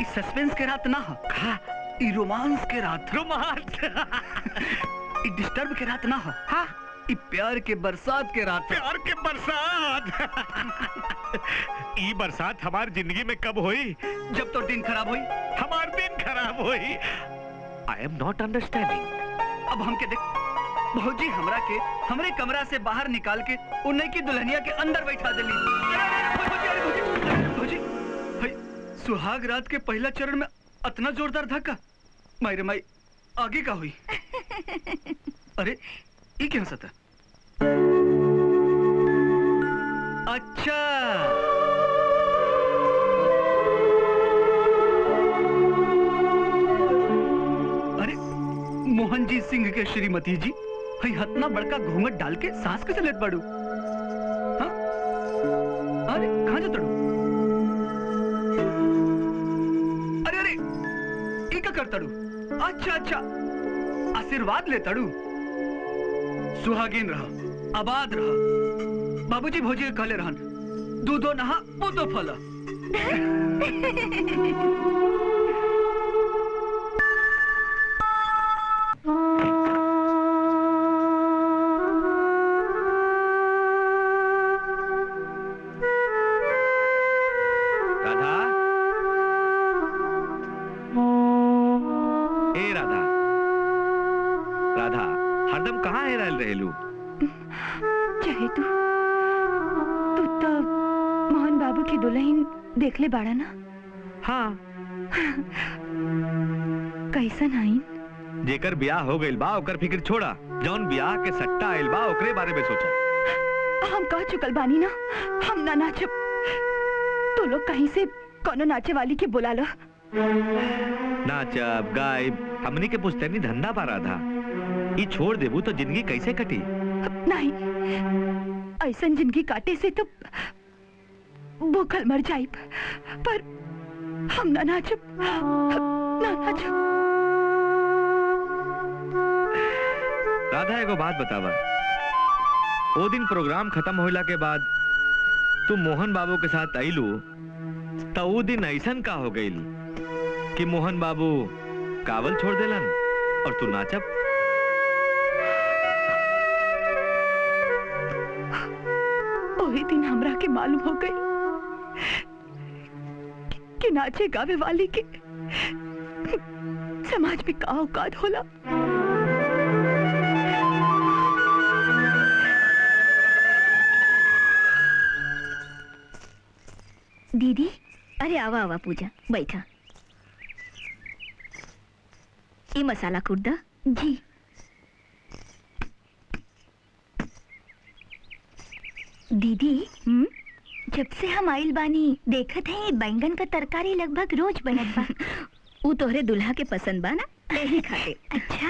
इस सस्पेंस के रात ना हो, ई रोमांस के रात। रोमांस। ई डिस्टर्ब के रात ना हो। हाँ, ई प्यार के बरसात के रात है। प्यार के बरसात ई बरसात हमार जिंदगी में कब हुई? जब तो दिन खराब हुई। हमार दिन खराब हुई। I am not understanding. अब हमके देख भौजी हमरा के हमरे कमरा से बाहर निकाल के उन्हीं की दुल्हनिया के अंदर बैठा देली। भौजी भाई सुहाग रात के पहला चरण में इतना जोरदार धक्का। मायरे माई आगे का हुई? अरे ये क्या हंसता? अच्छा अरे मोहन जी सिंह के श्रीमती जी हई हतना बड़का घूंघट डाल के सांस कैसे लेत बाड़ू? हाँ? अरे कहाँ जा तड़ू? अरे अरे ये क्या कर तड़ू? अच्छा अच्छा आशीर्वाद ले तड़ू। सुहागिन रहा, आबाद रहा। बाबूजी भौजी के कहले रहन दूधो नहा पूतो फला। राधा, ए राधा, राधा हरदम कहाँ है रहेलू? चाहे तू तो मोहन बाबू की दुल्हन देख ले बाड़ा ना? हाँ। कैसन आईन? जेकर ब्याह हो गइल बा ओकर फिक्र छोड़ा, जौन ब्याह के सट्टा आइल बा ओकरे बारे में सोचा। हम कह चुकल बानी ना हम ना नाचब। तो लोग कहीं से कोनो नाचे वाली के बुला लो। नाचब गायब हमनी के पुस्तैनी धंधा पा रहा था। ये छोड़ देबू तो जिंदगी कैसे कटी? नहीं ऐसा जिंदगी काटे से तो भूखल मर जाइब। पर हम ना नाचब, ना नाचब। राधा एगो बात बतावा, वो दिन प्रोग्राम खत्म होला के बाद तू मोहन बाबू के साथ आइलू तो वो दिन ऐसन का हो गइल कि मोहन बाबू कावल छोड़ देलन और तू नाचब? वही दिन हमरा के मालूम हो गई कि नाचे गावे वाली के समाज में का औकात होला। दीदी अरे आवा आवा पूजा बैठा। ये मसाला कूट दा। जी दीदी जब से हम आइल बानी देखत है बैंगन का तरकारी लगभग रोज बनत बा। वो तोहरे दुल्हा के पसंद बा ना यही खाते। अच्छा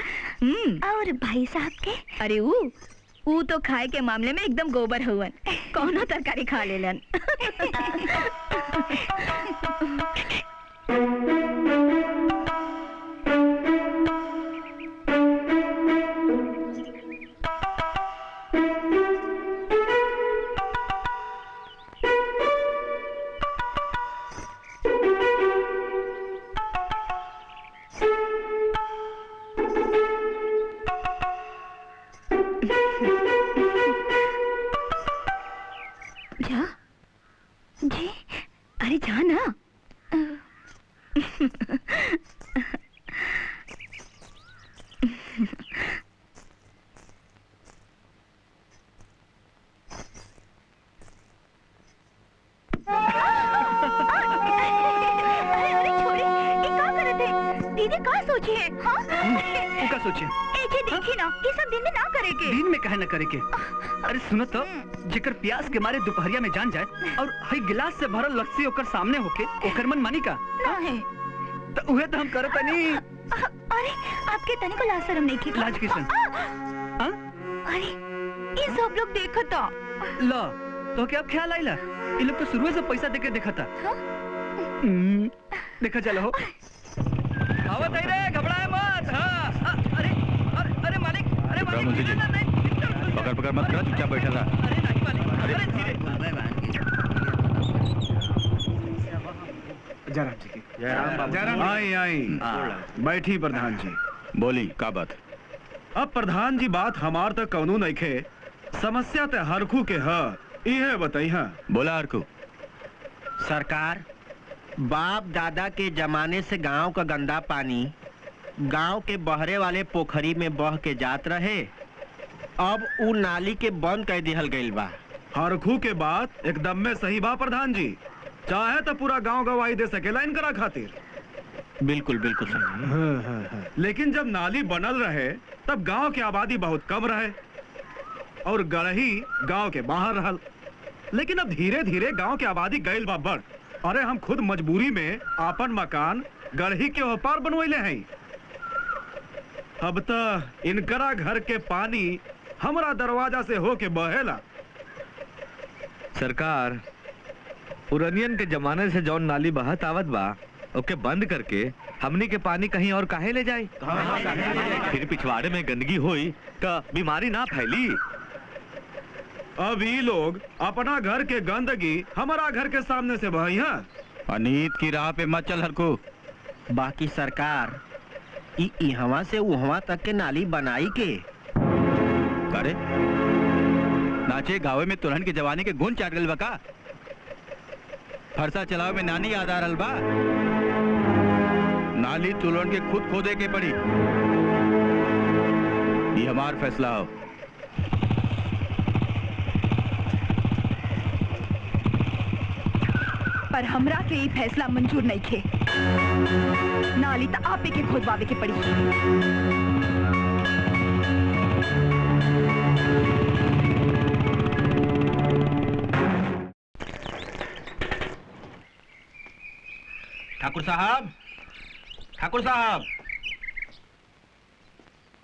और भाई साहब के? अरे वो तो खाए के मामले में एकदम गोबर हुवन, कौनो तरकारी खा लेलन। जा जी अरे जा ना। दीदी का सोची है? हाँ? का सोचे? देखी ना ये सब दिन में ना करेके। दिन में कहे ना करेके। अरे सुनो तो जेकर प्यास के मारे दोपहरिया में जान जाए और हई गिलास से भरल लस्सी ओकर सामने होके ओकर मन मानी का? नहीं तो उहे तो हम करत नहीं। अरे आपके तनी को लाज शर्म नहीं की? लाज किसन? अरे ये सब लोग देखता। ला तो क्या ख्याल आइला? ये लोग तो शुरू से पैसा देके देखा था। देखा चलो हो। आवत आई रे घबराए मत। हाँ अरे अरे मालिक, अरे मालिक पकड़ पकड़ मत कर, चुपचाप बैठा था। अरे नहीं मालिक, अरे धीरे। जयराम जी की जयराम। आई आई बैठी प्रधान जी। बोली का बात? अब प्रधान जी बात हमार तक कौनू नहीं खे, समस्या ते हरखू के ह इहे बताई है। बोला हरखू। सरकार, बाप दादा के जमाने से गांव का गंदा पानी गांव के बहरे वाले पोखरी में बह के जात रहे, अब उ नाली के बंद कर दिहल गइल बा। हरखू के बात एकदम में सही बा प्रधान जी, चाहे तो पूरा गांव गवाही दे सकेला इनकरा खातिर। बिल्कुल बिल्कुल सर। लेकिन जब नाली बनल रहे तब गांव की आबादी बहुत कम रहे और गढ़ही गांव के बाहर रहल। लेकिन अब धीरे धीरे गांव की आबादी गइल बा बढ़। अरे हम खुद मजबूरी में आपन मकान गढ़ही के ओपार बनवैले हैं। अब तो इनकरा घर के पानी हमरा दरवाजा से होके बहेला। सरकार, पुरनियन के जमाने से जौन नाली बहत आवत बा ओके बंद करके हमनी के पानी कहीं और काहे ले जाए? फिर पिछवाड़े में गंदगी होई तो बीमारी ना फैली। अब ये लोग अपना घर के गंदगी हमारा घर के सामने से बही है। अनीत की राह पे मत चल हरखू। बाकी सरकार, इहवा से उहवा तक के नाली बनाई के करे नाचे गावे में तुरहन के जवानी के गुण चाट गल बका। फरसा चलावे में नानी याद आ रहल बा। नाली तुरहन के खुद खोदे के पड़ी। ये हमार फैसला हो। पर हमरा के ई फैसला मंजूर नहीं थे। नाली तो आपे के खोदवावे के पड़ी। ठाकुर साहब, ठाकुर साहब।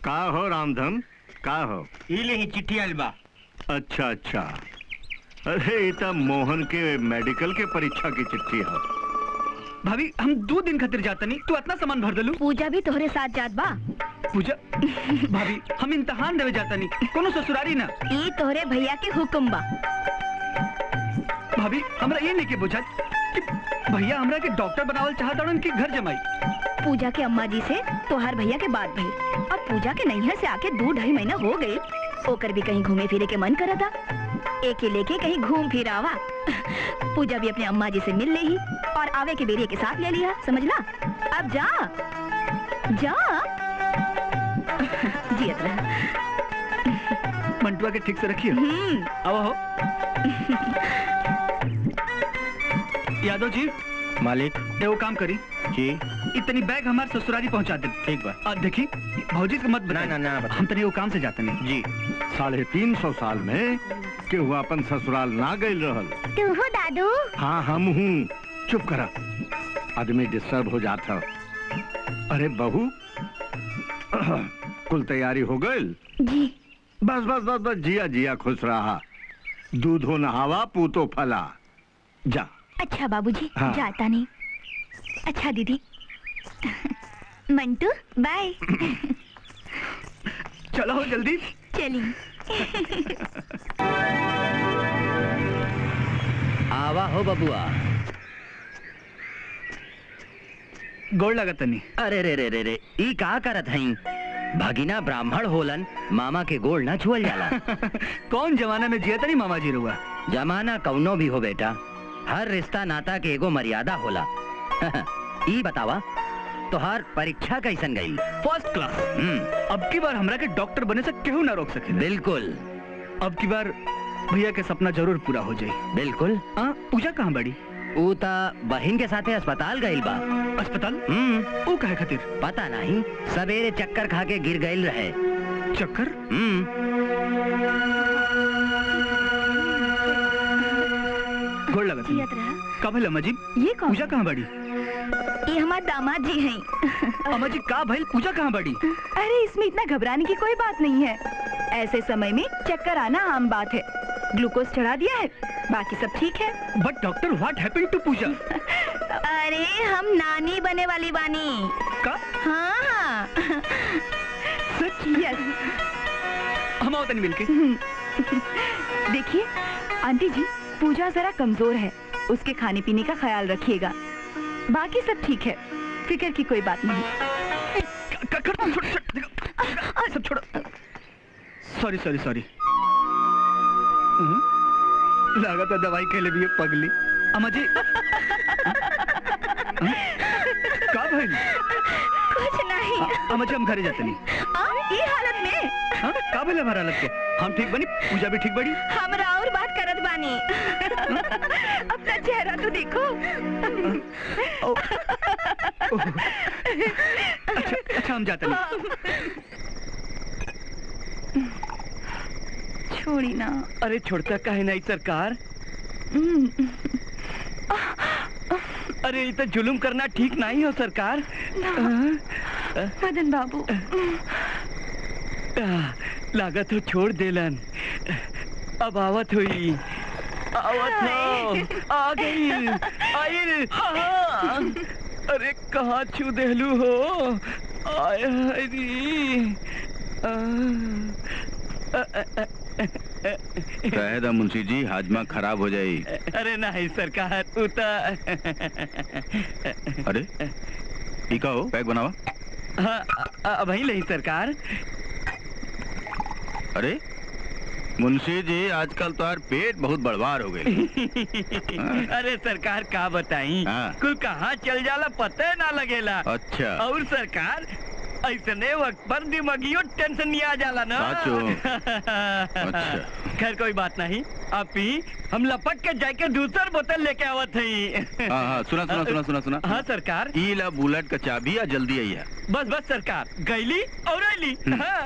का हो रामधन, का हो? ई ले ही चिट्ठी आइल बा। अच्छा अच्छा, अरे ये तो मोहन के मेडिकल के परीक्षा की चिट्ठी है। भाभी, हम 2 दिन खातिर जाता नहीं, तू इतना सामान भर दलू। पूजा भी तोहरे साथ जात बा। पूजा? भाभी, हम इम्तिहान देवे जाता नहीं, कोनो ससुरारी ना। ई तोहरे भैया के हुक्म बा। भाभी, हमरा ये नहीं के बुझत कि भैया हमरा के डॉक्टर बनावल चाहत हन कि घर जमाई। पूजा के अम्मा जी से तोहार भैया के बात भई। अब पूजा के नैहर से आके 2-2.5 महीना हो गए। ओकर भी कहीं घूमे फिरे के मन करा था। एक लेके कहीं घूम फिर आवा। पूजा भी अपने अम्मा जी से मिल ली और आवे के बेरिए के साथ ले लिया, समझला? अब जा जा। जियत रह। मंटुआ के ठीक से रखिए। अब हो। यादव जी। मालिक। एगो काम करी जी। इतनी बैग हमारे ससुरारी पहुंचा दे। ठीक बा। अब देखी भौजी को मत बताए। ना हम तनी वो काम से जाते नहीं। जी। 350 साल में केहू अपन ससुराल ना गइल रहल। तू हो दादू? हाँ हम हूँ। चुप करा, आदमी डिस्टर्ब हो जाता। अरे बहू, कुल तैयारी हो गइल? जी। बस बस बस बस, जिया जिया खुश रहा। दूधो नहावा पूतो फला। जा। अच्छा बाबूजी, हाँ। जाता नहीं। अच्छा दीदी। मंटू बाय। चलो हो जल्दी। चलिए। आवा हो बबुआ। गोड़ लगत नहीं। अरे रे रे रे रे, ई का करत हई? भगिना ब्राह्मण होलन, मामा के गोड़ ना छुअल जाला। कौन जमाना में जिया तनी मामा जी रुआ? जमाना कौनो भी हो बेटा, हर रिश्ता नाता के एगो मर्यादा होला। ई बतावा, तोहार परीक्षा कैसन गई? First class. अब की बार हमरा के डॉक्टर बने से केहू ना रोक सके। बिल्कुल। अब की बार भैया के सपना जरूर पूरा हो जाए। बिल्कुल। पूजा कहाँ बड़ी? ऊ ता बहिन के साथे अस्पताल गइल बा। अस्पताल? ऊ काहे खातिर? पता नहीं, सवेरे चक्कर खा के गिर गइल रहे। चक्कर? गोड़ लगत नहीं। का भइल अम्मा जी? ये कौन? पूजा कहाँ बड़ी? ये हमारे दामाद जी हैं। अम्मा जी का भइल? पूजा कहाँ बड़ी? अरे इसमें इतना घबराने की कोई बात नहीं है। ऐसे समय में चक्कर आना आम बात है। ग्लूकोज चढ़ा दिया है, बाकी सब ठीक है। बट डॉक्टर, व्हाट हैपेंड टू पूजा? अरे हम नानी बने वाली बानी। का? हाँ। सच? यस। हम आओ तनी मिलके। देखिए आंटी जी, पूजा जरा कमजोर है, उसके खाने पीने का ख्याल रखिएगा। बाकी सब ठीक है, फिक्र की कोई बात नहीं। सब छोड़ो। Sorry sorry sorry. लगा तो दवाई के लिए भी पगली। अम्मा जी का भइल? कुछ नहीं। अम्मा जी हम घरे जाते नहीं। ये हालत में हाँ का भइल हमारा हालत के? हम ठीक बनी, पूजा भी ठीक बनी। हमरा और बात करत बानी। अपना चेहरा तो देखो। अच्छा हम जाते नहीं। छोड़ी ना। अरे छोड़ता काहे नहीं सरकार? अरे ये तो जुलुम करना ठीक नहीं हो सरकार। मदन बाबू लागत हो छोड़ देलन। अब आवत हुई, आवत हो, आ गई, आई। हाँ। अरे कहाँ छू देलू हो? आय हरी। शायद मुंशी जी हाजमा खराब हो जाए। अरे नहीं सरकार उता। अरे ठीक हो, पैक बनावा। हाँ वही नहीं सरकार। अरे मुंशी जी आजकल तो पेट बहुत बड़वार हो गए। अरे सरकार का बताई, कुल कहाँ चल जाला पता ना लगेला। अच्छा। और सरकार ऐसने वक्त पर दिमागियों टेंशन नहीं आ जाला ना। अच्छा। खैर कोई बात नहीं, आप ही हम लपक के जाके दूसर बोतल लेके आवत हई। हाँ सुना सुना सुना सुना सुना। हाँ सरकार। ईला बुलेट का चाबी या जल्दी आई है। बस बस सरकार गईली और आईली। हाँ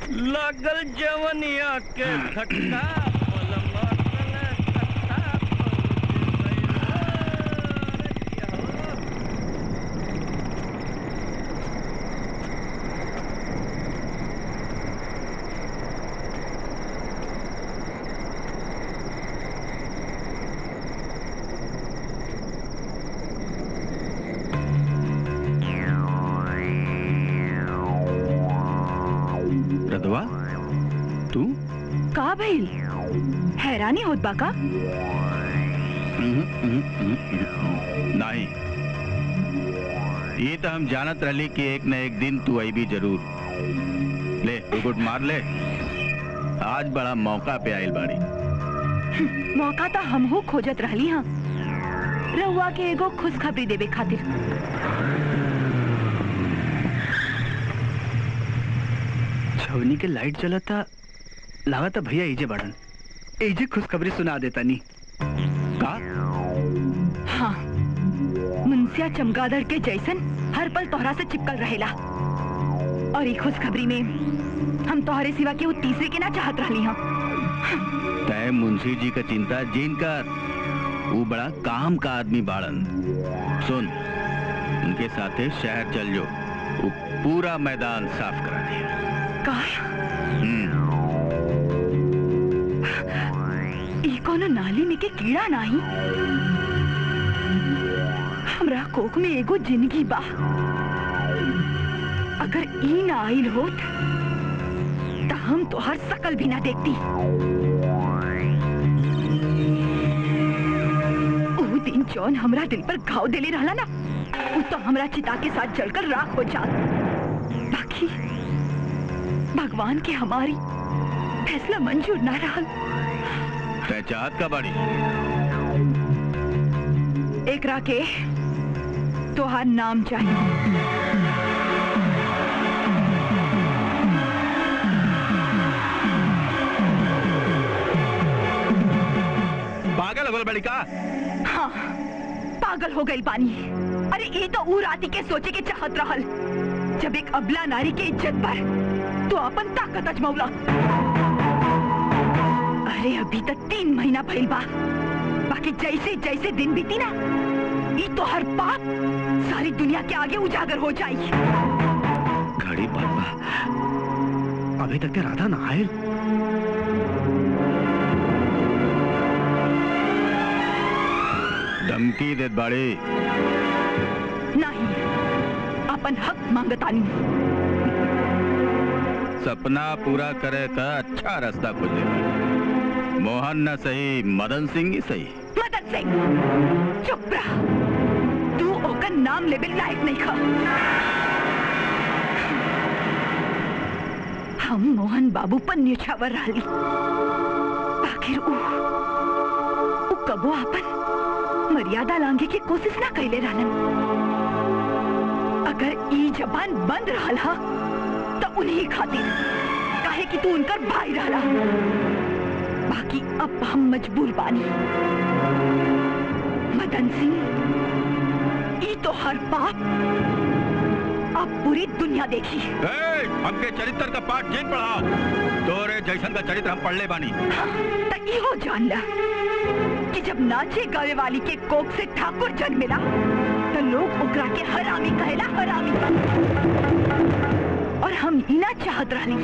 लगल जवनिया के खट्टा। रधवा तू का भइल? हैरानी होत बा का? नहीं, ये तो हम जानत रही कि एक न एक दिन तू आई भी जरूर। ले गुट मार ले, आज बड़ा मौका पे आइल बाड़ी। मौका तो हमहू खोजत रहली हाँ, रहुआ के एगो खुशखबरी देवे खातिर। छवनी के लाइट जलता, लगा था भैया इजे बड़न, इजे खुशखबरी सुना देता नी। का? हाँ, मुंसिया चमगादड़ के जैसन हर पल तोहरा से चिपकल रहेला। और ये खुशखबरी में हम तोहरे सिवा के वो तीसरे के ना चाहत रहली हाँ। तय मुंशी जी का चिंता जीन कर, वो बड़ा काम का आदमी बाड़न। सुन, उनके साथे शहर चल जो, वो पूरा मैदान साफ करा दिया। ई कोनो नाली में के कीड़ा नहीं, हमरा कोख में एगो जिंदगी बा। अगर ई ना आइल होत तो हम तो हर शकल भी ना देखती। वो दिन जौन हमरा दिल पर घाव देले रहला ना, वो तो हमरा चिता के साथ जलकर राख हो जात। बाकी भगवान के हमारी फैसला मंजूर ना रहल। चाहत का बाड़ी एकरा के तोहार नाम चाहिए। पागल हो गई बड़ी का? हाँ, पागल हो गई बानी। अरे ये तो ऊ राती के सोचे के चाहत रहल, जब एक अबला नारी के इज्जत पर तो अपन ताकत अजमौला। अरे अभी तक 3 महीना भइल बा, बाकी जैसे जैसे दिन बीती ना, ये तो हर पाप सारी दुनिया के आगे उजागर हो जाई। घड़ी पापा अभी तक के राधा ना आयल। धमकी देत बाड़ी। नहीं, अपन हक मांगतानी। सपना पूरा करे का अच्छा रास्ता खोजे। मोहन न सही, मदन सिंह ही सही। मदन सिंह, चुप रह। तू ओकर नाम लेबे लायक नहीं खा। हम मोहन बाबू पर न्योछावर रही, आखिर उ कबो आपन मर्यादा लांघे की कोशिश ना कैले रहलन। अगर ई जबान बंद रहल हा तो उन्हीं खातिर, काहे कि तू उनकर भाई रहला। बाकी अब हम मजबूर बानी। मदन सिंह, ई तो हर पाप अब पूरी दुनिया देखी। हमके चरित्र का पाठ जिन पढ़ा, तोरे जैसन का चरित्र हम पढ़ ले बानी। तो इहो जान ला कि जब नाचे गावे वाली के कोख से ठाकुर जन्मेला तो लोग ओकरा के हरामी कहेला, हरामी। और हम ही ना चाहत रहली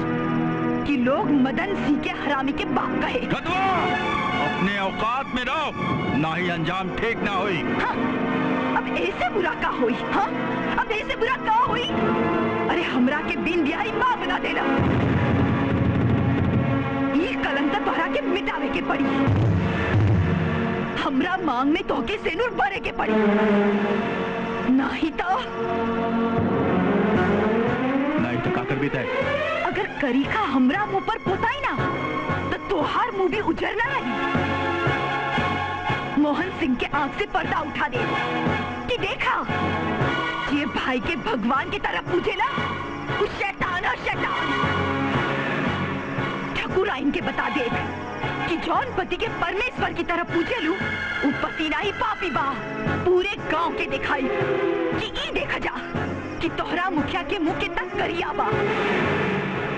कि लोग मदन सिंह के हरामी के बाप कहे। अपने औकात में रहो, ना ही अंजाम ठीक ना होई। हाँ, अब ऐसे बुरा का होई? हाँ, अब ऐसे बुरा का होई? अरे हमरा के बिन ब्याही माँ बना देना। ये कलंक तोहरा के मिटावे के पड़ी। हमरा मांग में तोहके सेनुर भरे के पड़ी, नहीं तो काकर भी तय। अगर करीखा हमरा मुंह पर पोताई ना तो तोहार मुंह भी उजरना है। मोहन सिंह के आंख से पर्दा उठा दे कि देखा, ये भाई के भगवान की तरफ पूछेला, कुछ शैतान है, शैतान। ठाकुराइन के बता दे कि जौन पति के परमेश्वर की तरफ पूछे लू, वो पति ना ही पापी बा। पूरे गांव के दिखाई कि ई देखा जा कि तोहरा मुखिया के मुंह कितना करिया बा।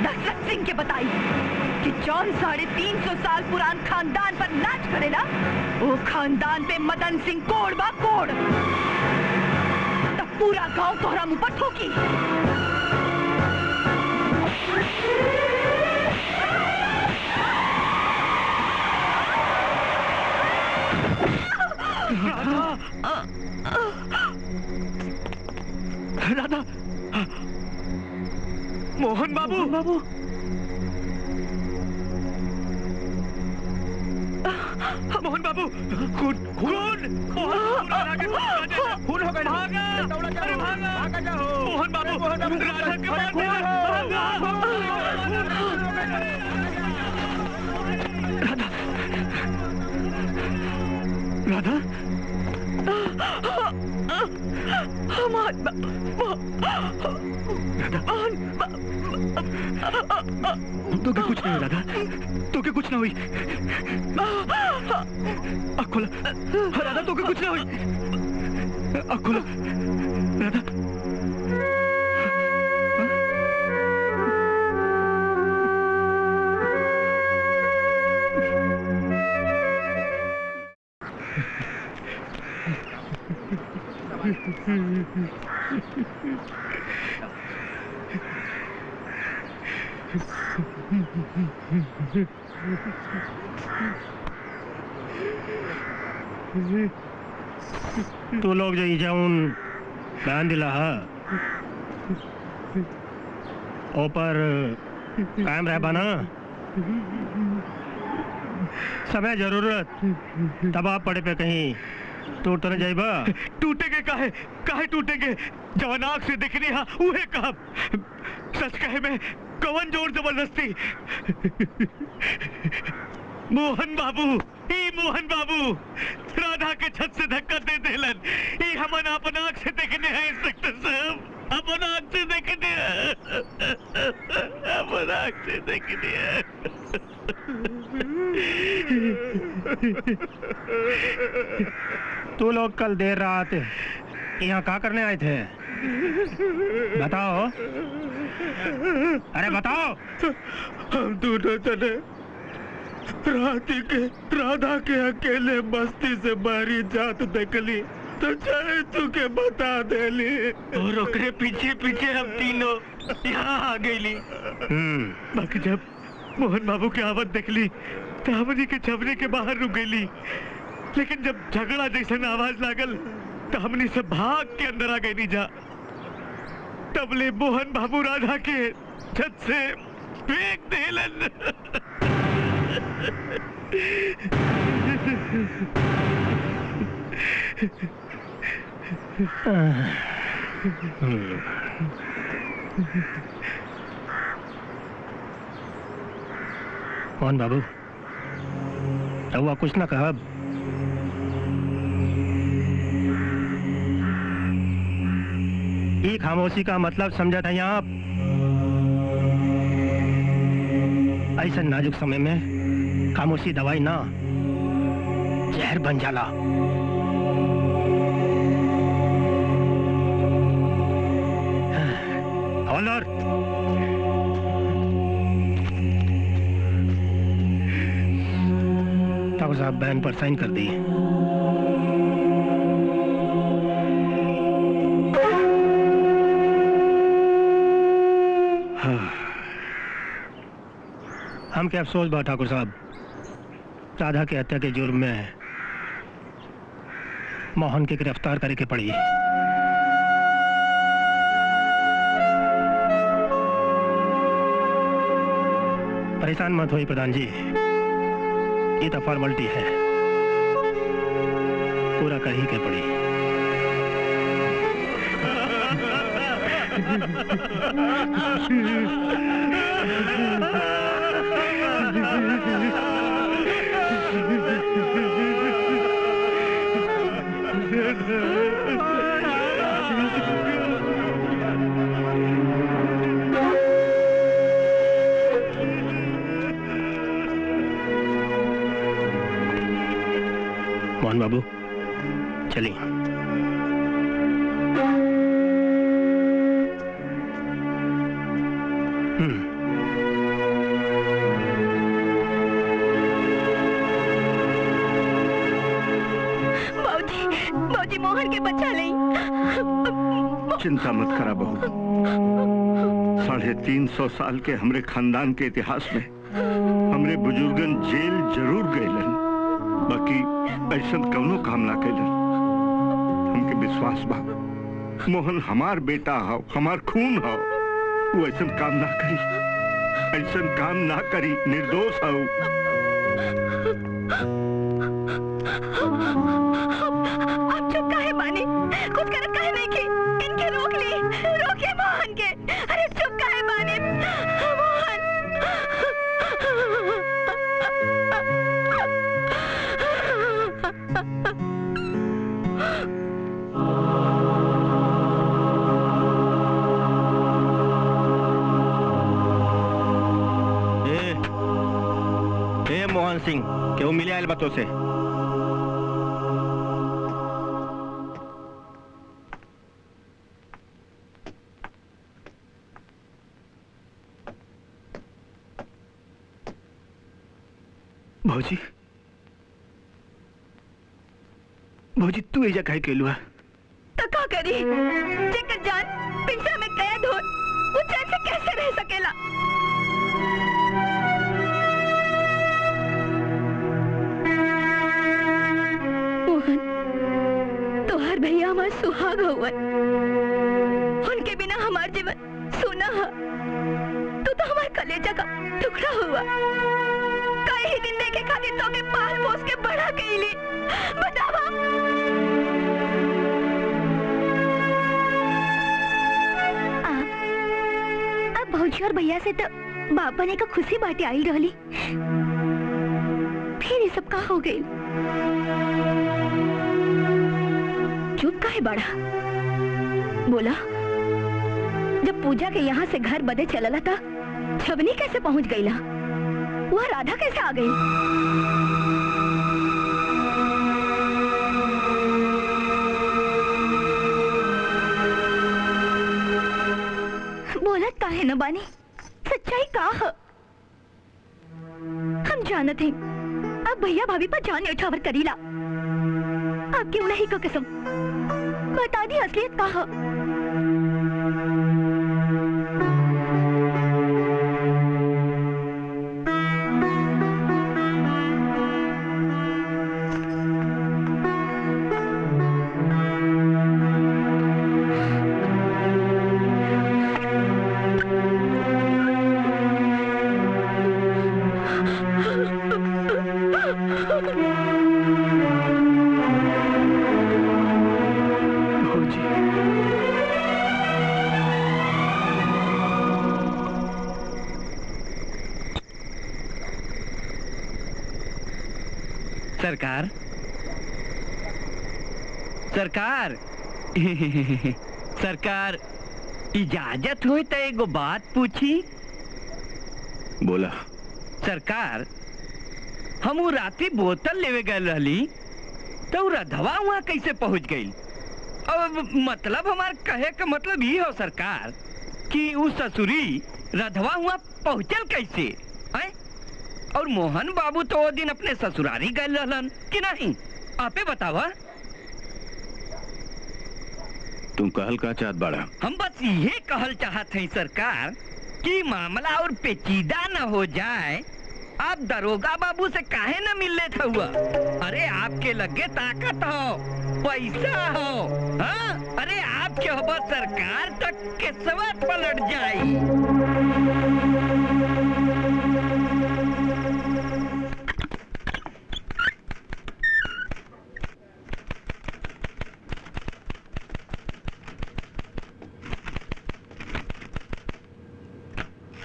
दशरथ सिंह के बताई कि जौन 350 साल पुरान खानदान पर नाच करेला, वो खानदान पे मदन सिंह कोड़ बा, कोड़। तब पूरा गांव तोहरा मुंह पर ठोकी। राधा, मोहन बाबू, बाबू, मोहन बाबू, खून, खून, खून हो गया। अरे भागा जाओ, मोहन बाबू, राधा के मार देना। राधा, राधा, तो क्या कुछ नहीं राधा, तो क्या कुछ ना हुई। आँख खोला राधा, तो क्या कुछ ना हुई। आँख खोला राधा। तू लोग जो जाऊन बयान दिला है ऊपर कायम रह बना। समय जरूरत दबाव पड़े पे कहीं टूट तो नहीं जाइबा। टूटेंगे काहे, काहे टूटेंगे? जवन आँख से दिखनी हा उहे कहब। सच कहे में कवन जोर जबरदस्ती। मोहन बाबू, ई मोहन बाबू राधा के छत से धक्का दे देलन। ई हमन अपन आँख से देखने हैं इंस्पेक्टर साहब, अपन आँख से देखने हैं, अपन आँख से देखने हैं। तू लोग कल देर रात यहाँ क्या करने आए थे? बताओ, अरे बताओ। हम दोनों जने राधा के अकेले बस्ती से बाहरी जात देखली तो चाहे तू के बता देली, और ओकरे पीछे पीछे हम तीनों यहाँ आ गईली। बाकी जब मोहन बाबू की आवत देखली तो हमनी के छपरे के बाहर रुक गईली। लेकिन जब झगड़ा जैसन आवाज लागल तो हमनी से भाग के अंदर आ गई जा। तबले मोहन बाबू राधा के छत से फेंक देलन। मोहन बाबू रहुआ कुछ ना कहा। ये खामोशी का मतलब समझा था यहाँ आप। ऐसा नाजुक समय में खामोशी दवाई ना जहर बन जाला। हवलदार ठाकुर साहब बयान पर साइन कर दिए। हम क्या अफसोस बा ठाकुर साहब, राधा के हत्या के जुर्म में मोहन के गिरफ्तार करे के पड़ी। परेशान मत होइए प्रधान जी, ये तो फॉर्मेलिटी है, पूरा कर ही के पड़ी। मोहन बाबू चलिए। बाबूजी मोहन के बचा ले। चिंता मत करा बहू, 350 साल के हमरे खानदान के इतिहास में हमरे बुजुर्गन जेल जरूर गएलन, बाकी ऐसा कौनो काम ना कैलन। हमके विश्वास बा मोहन हमार बेटा हो, हमार खून हो, वो ऐसा काम ना करी, ऐसा काम ना करी, निर्दोष हो। आप चुप काहे बानी? कुछ करे काहे नहीं की? इनके रोक ली, रोकिए मोहन के। अरे चुप काहे बानी? मोहन मोहन सिंह क्यों मिले आयल बातों से? भौजी भौजी तू एजा काहे केलुआ? तो का करी? जेकर जान पिंजरा में कैद हो, वो चैन से कैसे रह सकेला? मोहन तोहार भैया हमार सुहाग हुआ, उनके बिना हमार जीवन सुना है। तू तो हमार कलेजा का टुकड़ा हुआ। कई ही दिन देखे खातिर तो के पाल पोस के बड़ा गईली। बतावा अब भौजी और भैया से तो बाप बने का खुशी बाटे आई रहली, फिर ये सब का हो गई? चुप काहे बड़ा? बोला, जब पूजा के यहाँ से घर बदे चलला था, छवनी कैसे पहुंच गई ला? वह राधा कैसे आ गई? बोलत काहे न बानी? सच्चाई का है? हम जानत हैं, अब भैया भाभी पर जान न्यौछावर करीला। आप क्यों नहीं को कसम बता दी असलियत का है? भौजी सरकार सरकार सरकार इजाजत हो तो एगो बात पूछी। बोला। सरकार हम वो राती बोतल लेवे गए रहली तो वो रधवा वहाँ कैसे पहुँच गई? अब मतलब हमार कहे का मतलब ये हो सरकार कि वो ससुरी रधवा वहाँ पहुँचल कैसे है? और मोहन बाबू तो वो दिन अपने ससुरारी गए रहलन कि नहीं? आपे बतावा। तुम कहल का चाहत बाड़ा? हम बस ये कहल चाहत हैं सरकार कि मामला और पेचीदा न हो जाए। आप दरोगा बाबू से काहे न मिल लेते हुआ? अरे आपके लगे ताकत हो, पैसा हो, हाँ? अरे आपके हो सरकार तक के सवाल पलट जाए।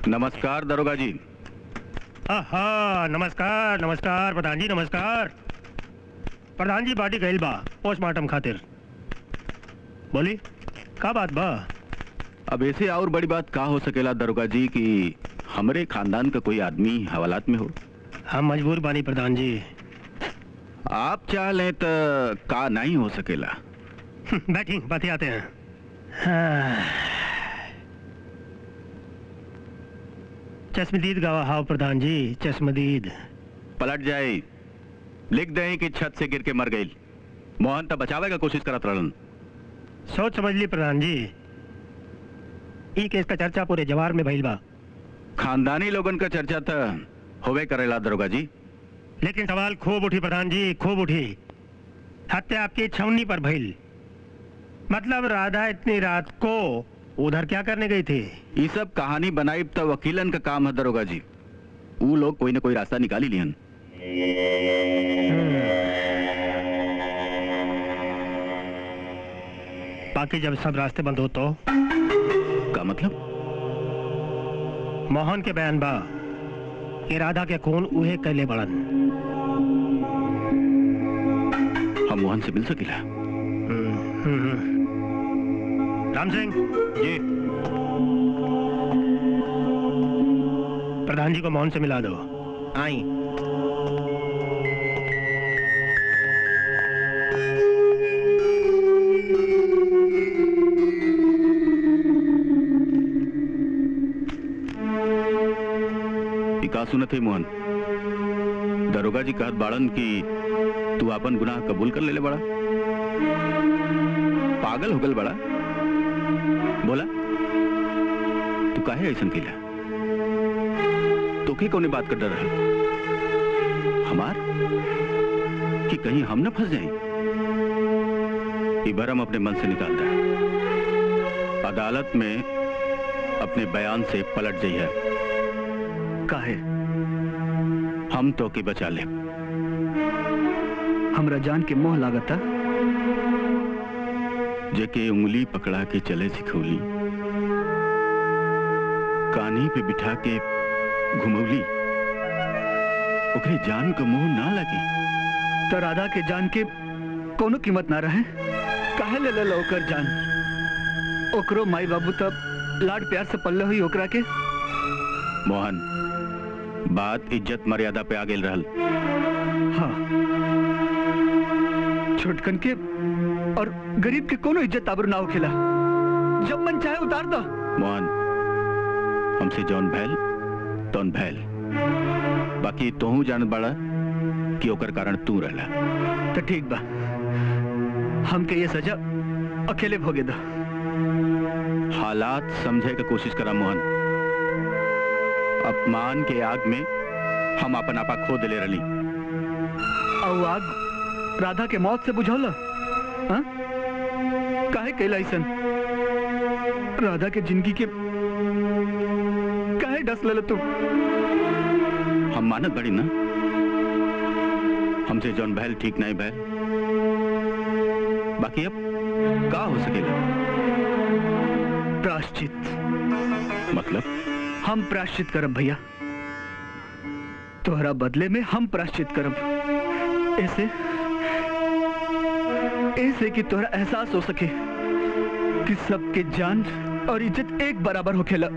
नमस्कार दरोगा जी। हाँ नमस्कार नमस्कार प्रधान जी नमस्कार। प्रधान जी पार्टी गइल बा पोस्टमार्टम खातिर। बोली का बात बा? अब ऐसे और बड़ी बात का हो सकेला दरोगा जी कि हमरे खानदान का कोई आदमी हवालात में हो। हम मजबूर बानी प्रधान जी। आप चाह लें तो का नहीं हो सकेला। बैठी बातें आते हैं। हाँ। चश्मदीद गवाह हाव प्रधान जी, चश्मदीद। पलट जाए, लिख दें कि छत से गिर के मर गई। मोहन तो बचावे का कोशिश करत रहलन। सोच समझ ली प्रधान जी, ई केस का चर्चा पूरे जवार में भइल बा। खानदानी लोगन का चर्चा तो होवे करेला दरोगा जी। लेकिन सवाल खूब उठी प्रधान जी, खूब उठी। हत्या आपकी छावनी पर भइल। मतलब राधा इतनी रात को उधर क्या करने गई थी? ये सब कहानी बनाई तो वकीलन का काम है दरोगा जी। वो लोग कोई ना कोई रास्ता निकाल ही लियन। बाकी जब सब रास्ते बंद हो तो का मतलब? मोहन के बयान बा कि राधा के खून उहे कैले बड़न। हम मोहन से मिल सकेला? राम सिंह जी। प्रधान जी को मोहन से मिला दो। आई। का सुनत है मोहन? दरोगा जी कहत बाड़न कि तू अपन गुनाह कबूल कर ले बड़ा। पागल हो गल बड़ा। बोला तू काहे ऐसा किला? तोखे कौन बात कर डर रहा? हमार कि कहीं हम न फंस जाएं? ये भरम अपने मन से निकाल रहा। अदालत में अपने बयान से पलट जाइए। काहे? हम तो के बचा ले। हमरा जान के मोह लागता। जेके उंगली पकड़ा के चले सिखौली, कानी पे बिठा के घुमौली, ओकरे जान का मोह ना लगी तो राधा के जान के कोनो कीमत ना रहे। काहे ले ले ओकर जान? ओकरो माई बाबू तब लाड प्यार से पल्ले हुई ओकरा के। मोहन, बात इज्जत मर्यादा पे आ गेल रहल। हाँ, छोटकन के और गरीब के कोनो इज्जत आबरू ना होखेला। जब मन चाहे उतार दो। मोहन, हमसे जौन भैल तौन भैल। बाकी तोहू जानत बाड़ा कि ओकर कारण तू रहला। तो ठीक बा, हमके ये सजा अकेले भोगे दो। हालात समझे का कोशिश करा मोहन। अपमान के आग में हम अपन आपा खो दिले रही। और आग राधा के मौत से बुझौला? हाँ? काहे कैला ऐसन? राधा के जिंदगी के काहे डस ले तू? हम मानत बड़ी ना, हमसे जौन बहल ठीक नहीं बहल। बाकी अब का हो सकेगा? प्रायश्चित। मतलब? हम प्रायश्चित करब भैया। तोहरा बदले में हम प्रायश्चित करब। ऐसे कि तोरा एहसास हो सके कि सबके जान और इज्जत एक बराबर होखेला,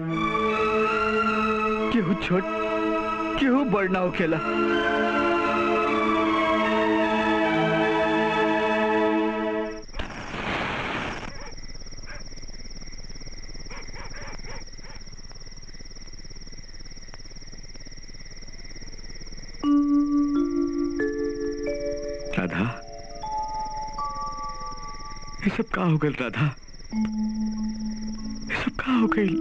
केहू छोट केहू बड़ ना होखेला। राधा, ये सब का हो गई राधा? ये सब का हो गई?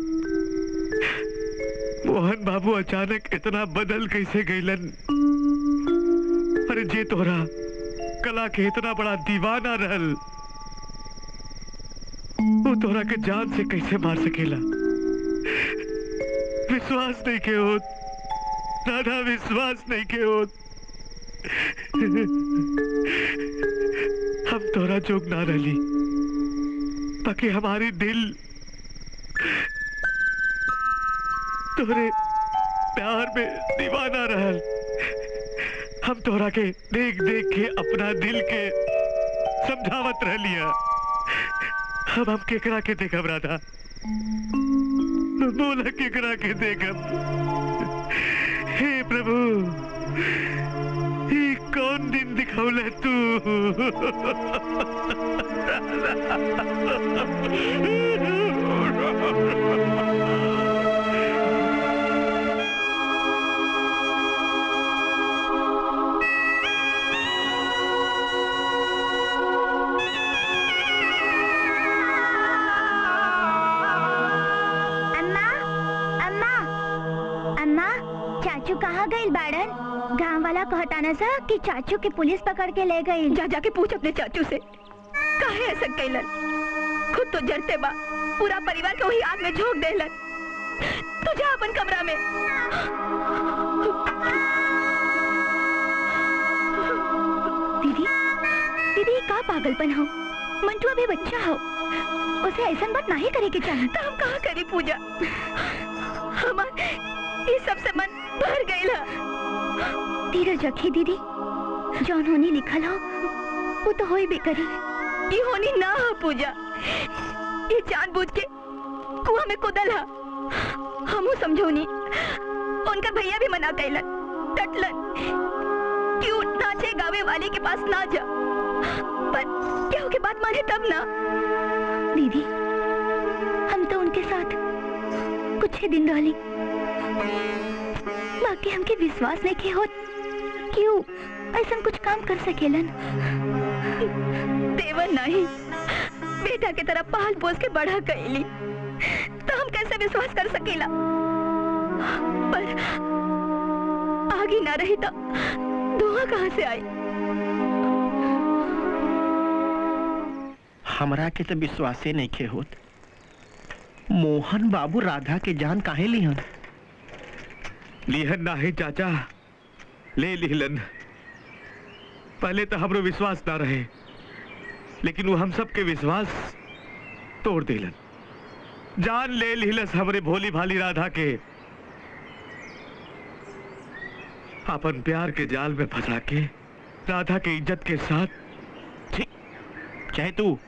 मोहन बाबू अचानक इतना बदल कैसे गईलन? अरे जे तोरा कला के इतना बड़ा दीवाना रहल, वो तोरा के जान से कैसे मार सकेला? विश्वास नहीं के होत राधा, विश्वास नहीं के होत। हम तोरा जोग ना रही, ताकि हमारी दिल तोरे प्यार में दीवाना रहल। हम तोरा के देख देख के अपना दिल के समझावत रह लिया। अब हम केकरा के देखब राधा? बोला केकरा के देखब? हे प्रभु, ये कौन दिन दिखौले तू? चाचू कहाँ गई बाड़न? गांव वाला कहता ना सा कि चाचू के पुलिस पकड़ के ले गई। जा जाके पूछ अपने चाचू से काहे ऐसा कैलन। खुद तो जरते बा, पूरा परिवार को वही आग में झोंक देलन। तू जा अपन कमरा में। दीदी, दीदी का पागलपन हो? मंटू अभी बच्चा हो, उसे ऐसा बात नहीं करे के चाहिए। तो हम कहाँ करी पूजा? हमार ये सबसे मन भर गईला। धीरज रखी दीदी, जौन होनी लिखल हो वो तो होई भी करी। ये होनी ना हो पूजा, ये जानबूझ के कुआं में कूदल हा। हमू समझोनी, उनका भैया भी मना कैलन, डटलन, क्यों नाचे गावे वाले के पास ना जा। पर क्या के बात माने तब ना। दीदी, हम तो उनके साथ कुछ ही दिन रहली, बाकी हमके विश्वास नहीं के होत क्यों ऐसा कुछ काम कर सकेलन। देवर नहीं, बेटा के तरह पाल पोस के बड़ा कैली, तो हम कैसे विश्वास कर सकेला? पर आगे ना रही तो धुआं कहाँ से आई? हमरा के तो विश्वासे नहीं के होत। मोहन बाबू राधा के जान काहे लिहन? लिहन ना है चाचा, ले लिहलन। पहले तो हमरो विश्वास ना रहे, लेकिन वो हम सबके विश्वास तोड़ दिलन। जान ले लिहलस हमरे भोली भाली राधा के। अपन प्यार के जाल में फंसा के राधा के इज्जत के साथ। चाहे तू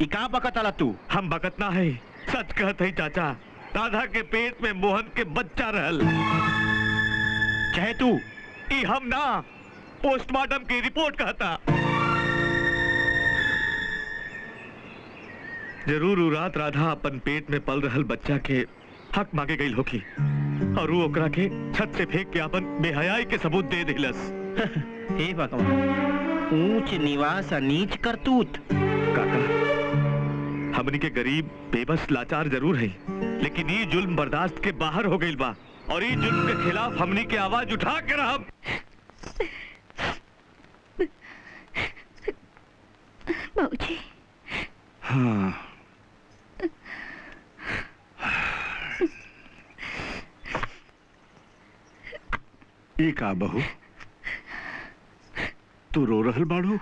इका बकत आला तू? हम बकत ना है, सच कहत है चाचा। राधा के पेट में मोहन के बच्चा रहल। चाहे तू ई हम ना, पोस्टमार्टम की रिपोर्ट कहता। जरूर वो रात राधा अपन पेट में पल रहल बच्चा के हक मांगे गई होगी, और वो ओकरा के छत से फेंक के अपन बेहयाई के सबूत दे दिलस। हे भगवान, ऊंच निवास नीच करतूत। काका, हमनी के गरीब बेबस लाचार जरूर है, लेकिन ये जुल्म बर्दाश्त के बाहर हो गई बा, और ये जुल्म के खिलाफ हमनी के आवाज उठा के रहब। बाबूजी। हाँ, ये का बहू, तू रो रहल बाड़ू?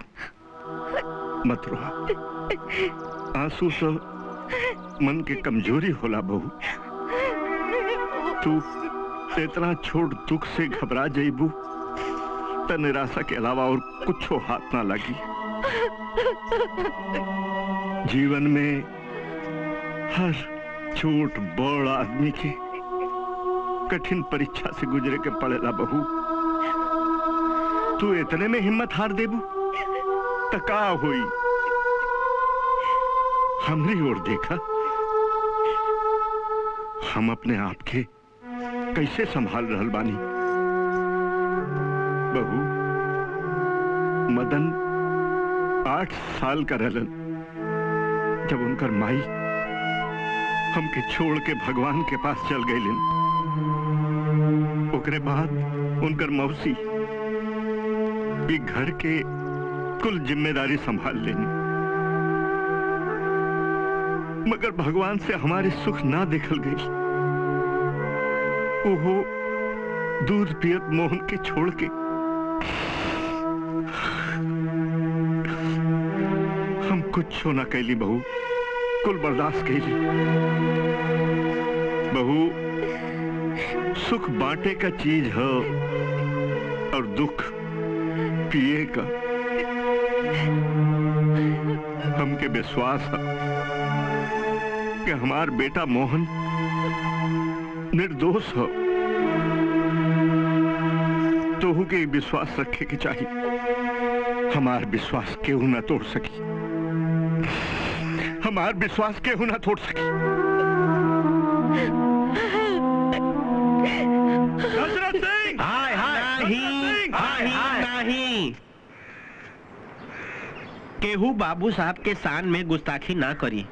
मत रो, आंसू से मन के कमजोरी होला बहू। तू इतना छोट दुख से घबरा जाइबू तो निराशा के अलावा और कुछ हाथ ना लगी। जीवन में हर छोट बड़ आदमी के कठिन परीक्षा से गुजरे के पड़ेला बहू। तू इतने में हिम्मत हार देबू तो का हुई? हमरी ओर देखा, हम अपने आप के कैसे संभाल रहल बानी। बहू, मदन 8 साल का रहलन जब उनकर माई हमके छोड़ के भगवान के पास चल गईलिन। ओकरे बाद उनकर मौसी ये घर के कुल जिम्मेदारी संभाल लेनी, मगर भगवान से हमारे सुख ना देखल गई। ओहो दूध पियत मोहन के छोड़ के हम कुछ ना कैली बहू, कुल बर्दाश्त कैली। बहू, सुख बांटे का चीज है और दुख पिए का। हमके विश्वास है कि हमार बेटा मोहन निर्दोष हो। तोहू के विश्वास रखे के चाहिए। हमार विश्वास केहू ना तोड़ सकी, हमार विश्वास केहू ना तोड़ सकी। दशरथ सिंह! हाय हाय नहीं। केहू बाबू साहब के शान में गुस्ताखी ना करी।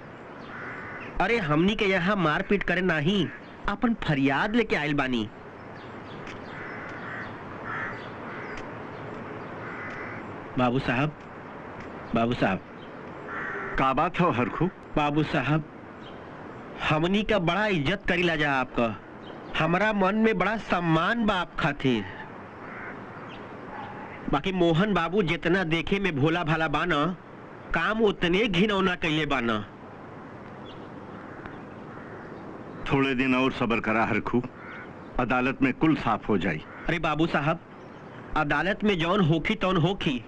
अरे हमनी के यहाँ मारपीट करे नहीं, अपन फरियाद लेके आयल बानी। बाबू साहब का बात हो हरखू? बाबू साहब, हमनी का बड़ा इज्जत करीला जा आपका। हमारा मन में बड़ा सम्मान बा आप खातिर। बाकी मोहन बाबू जितना देखे में भोला भाला बाना, काम उतने घिनौना कैले बाना। थोड़े दिन और सब्र करा हरखू, अदालत में कुल साफ हो जाई। अरे बाबू साहब, अदालत में जौन होखी तौन होखी,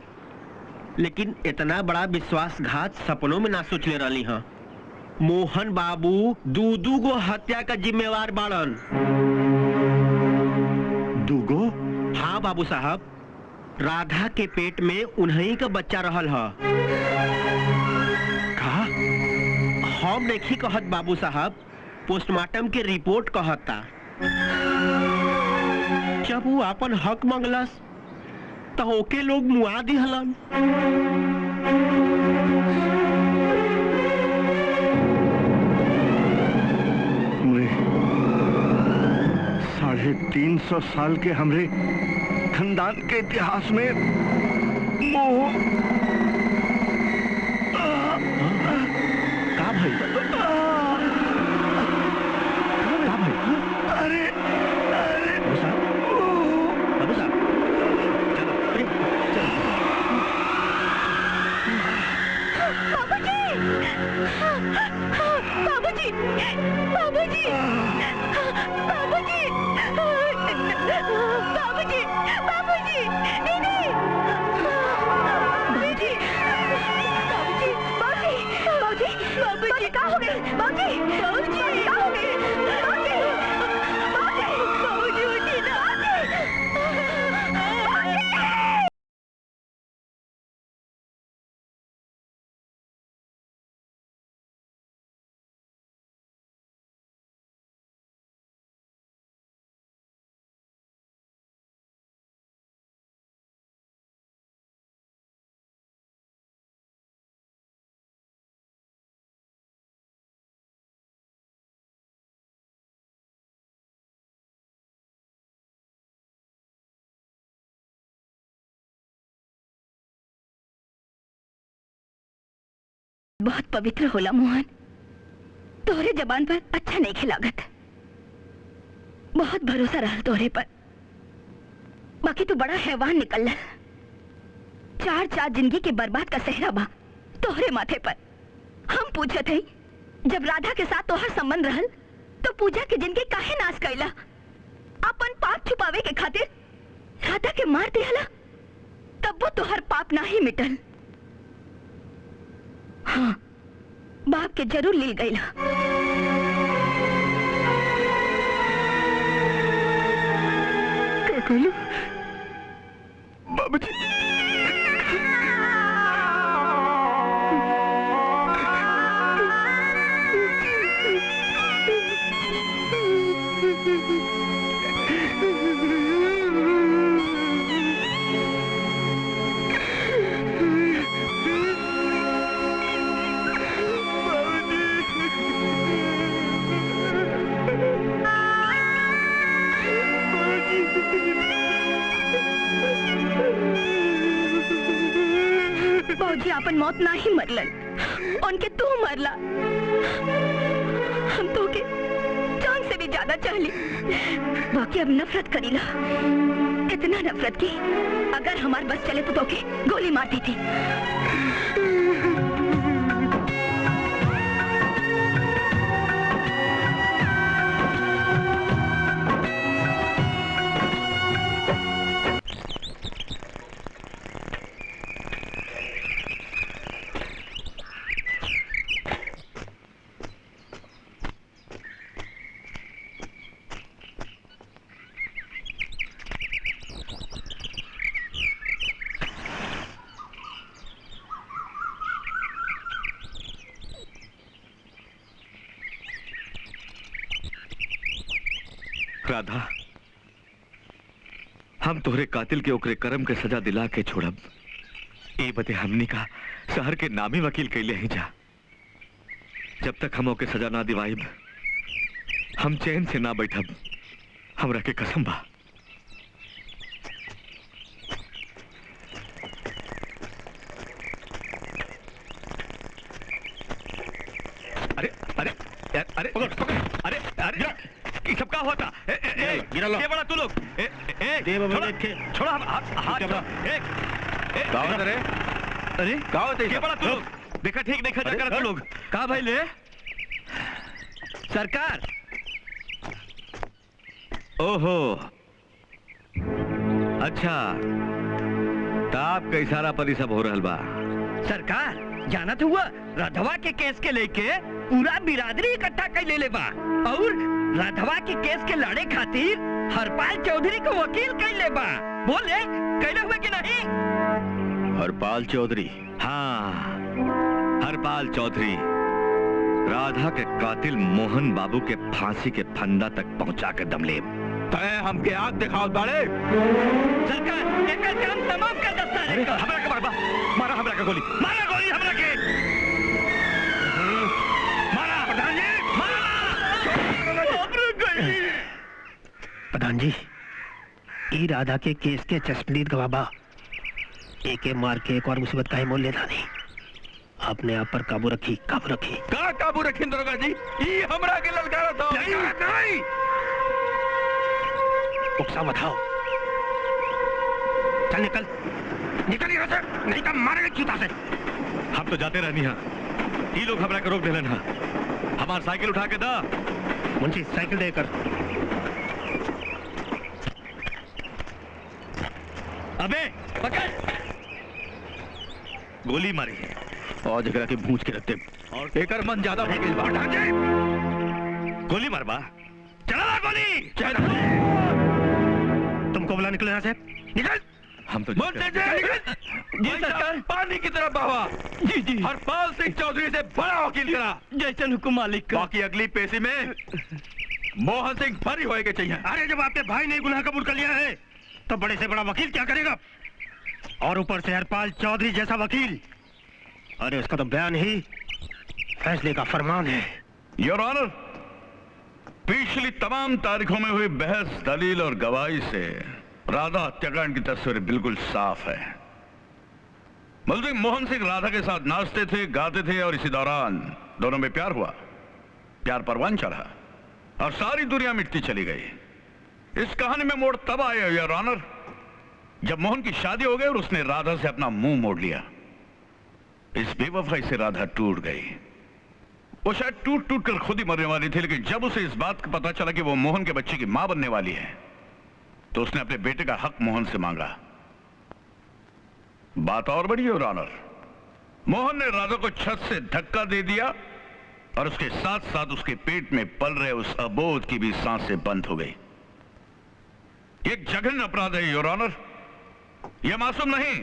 लेकिन इतना बड़ा विश्वासघात सपनों में ना सोच ले रही हाँ। मोहन बाबू दूदू गो हत्या का जिम्मेवार बाड़न। दूगो? हाँ बाबू साहब, राधा के पेट में उन्हीं का बच्चा रहल है। कहा? हम नहीं कहत बाबू साहब, पोस्टमार्टम के रिपोर्ट कहता। जब वो अपन हक मंगलस तो ओके लोग मुआ दिहलन। मैं 350 साल के हमरे खानदान के इतिहास में मोह का भाई? अरे बाबू साहब, चलो बाबूजी! बाबूजी! बाबूजी! बाबूजी! बाबूजी! नहीं! बाबूजी! बाबूजी! बाबूजी! बाबूजी क्या हो गए? बाबूजी! बाबूजी क्या हो गए? बाबूजी! बाबूजी उठी ना! बहुत पवित्र होला मोहन, तोहरे जबान पर अच्छा नहीं खिलागत। बहुत भरोसा रहा तोहरे पर, बाकी तू बड़ा हैवान निकल। 4 जिंदगी के बर्बाद का सेहरा बा तोहरे माथे पर। हम पूछे थे जब राधा के साथ तोहर संबंध रहल तो पूजा के जिंदगी काहे नाश कैला? अपन पाप छुपावे के खातिर राधा के मार दिहला। तब वो तो हर पाप ना ही मिटल। हाँ, बाप के जरूर ले गई ला। बाबूजी, बाबूजी अपन मौत ना ही मरलन, उनके तू मरला। हम तो के जान से भी ज्यादा चाहली, बाकी अब नफरत करीला। इतना नफरत की अगर हमार बस चले तो के गोली मार दी थी। राधा, हम तोहरे कातिल के ओकरे कर्म के सजा दिला के छोड़ब। ए बते हमनी का शहर के नामी वकील कैले ही जा। जब तक हम ओके सजा ना दिवाइब, हम चैन से ना बैठब। हमरा के कसम बा। अरे अरे अरे अरे अरे ये सब क्या होता? गिरा लो। ये बड़ा तू लोग। छोड़ा हाथ। अरे अरे क्या होता है? ये बड़ा तू लोग। देखा ठीक नहीं खचा कर तू लोग। कहाँ भाई ले? सरकार। ओहो, अच्छा, ताप का इशारा पर ही सब हो रहल बा। सरकार, जानत हुआ राधवा के केस के लेके पूरा बिरादरी इकट्ठा कर ले बा और राधवा के केस के लड़े खातिर हरपाल चौधरी को वकील कर ले बा। बोले कैले हुए कि नहीं? हरपाल चौधरी? हाँ, हरपाल चौधरी राधा के कातिल मोहन बाबू के फांसी के फंदा तक पहुंचा के दम ले। तय हमके आग दिखाओ बाड़े। सरकार, एक काम तमाम का दस्ता है। हमरा के मारा हमरा के गोली। मारा गोली हमरा के। मारा प्रधान जी, मारा। प्रधान जी, ई राधा के केस के चश्मदीद गवाबा। एक मार के एक और मुसीबत का ही मोल लेता नहीं। अपने आप पर काबू रखी, काबू रखी। का काबू रखी दरोगा जी? ये हमरा के ललकारा था। नहीं, उकसा बताओ। चल निकल, निकल यहाँ से, नहीं तो मारेंगे जूता से। हम तो जाते रहनी है। ये लोग हमरा के रोक देलन है। हमार साइकिल उठा के दा। मुंशी साइकिल देकर। अबे पकड़। गोली मारी और जगह के भूंज के रखते और एकर मन ज्यादा हो गई बा। गोली मारबा। चला गोली। चल। तुमको बोला निकलो यहाँ से। निकल। हम तो जी सरकार, पानी की तरफ बहावा। जी जी। हरपाल सिंह चौधरी से बड़ा वकील करा। जैसन हुकुम मालिक का। बाकी अगली पेशी में मोहन सिंह बरी होए के चाहिए। अरे जब आपके भाई ने गुनाह कबूल कर लिया है तो बड़े से बड़ा वकील क्या करेगा? और ऊपर से हरपाल चौधरी जैसा वकील। अरे उसका तो बयान ही फैसले का फरमान है। योर ऑनर, पिछली तमाम तारीखों में हुई बहस, दलील और गवाही से राधा हत्याकांड की तस्वीर बिल्कुल साफ है। मुलजिम मोहन सिंह राधा के साथ नाचते थे, गाते थे और इसी दौरान दोनों में प्यार हुआ। प्यार परवान चढ़ा और सारी दुनिया मिटती चली गई। इस कहानी में मोड़ तब आया योर ऑनर जब मोहन की शादी हो गई और उसने राधा से अपना मुंह मोड़ लिया। इस बेवफाई से राधा टूट गई। वो शायद टूट टूट कर खुद ही मरने वाली थी, लेकिन जब उसे इस बात का पता चला कि वो मोहन के बच्चे की मां बनने वाली है तो उसने अपने बेटे का हक मोहन से मांगा। बात और बड़ी योर ऑनर, मोहन ने राधा को छत से धक्का दे दिया और उसके साथ साथ उसके पेट में पल रहे उस अबोध की भी सांसें बंद हो गई। एक जघन्य अपराध है योर ऑनर। यह मासूम नहीं,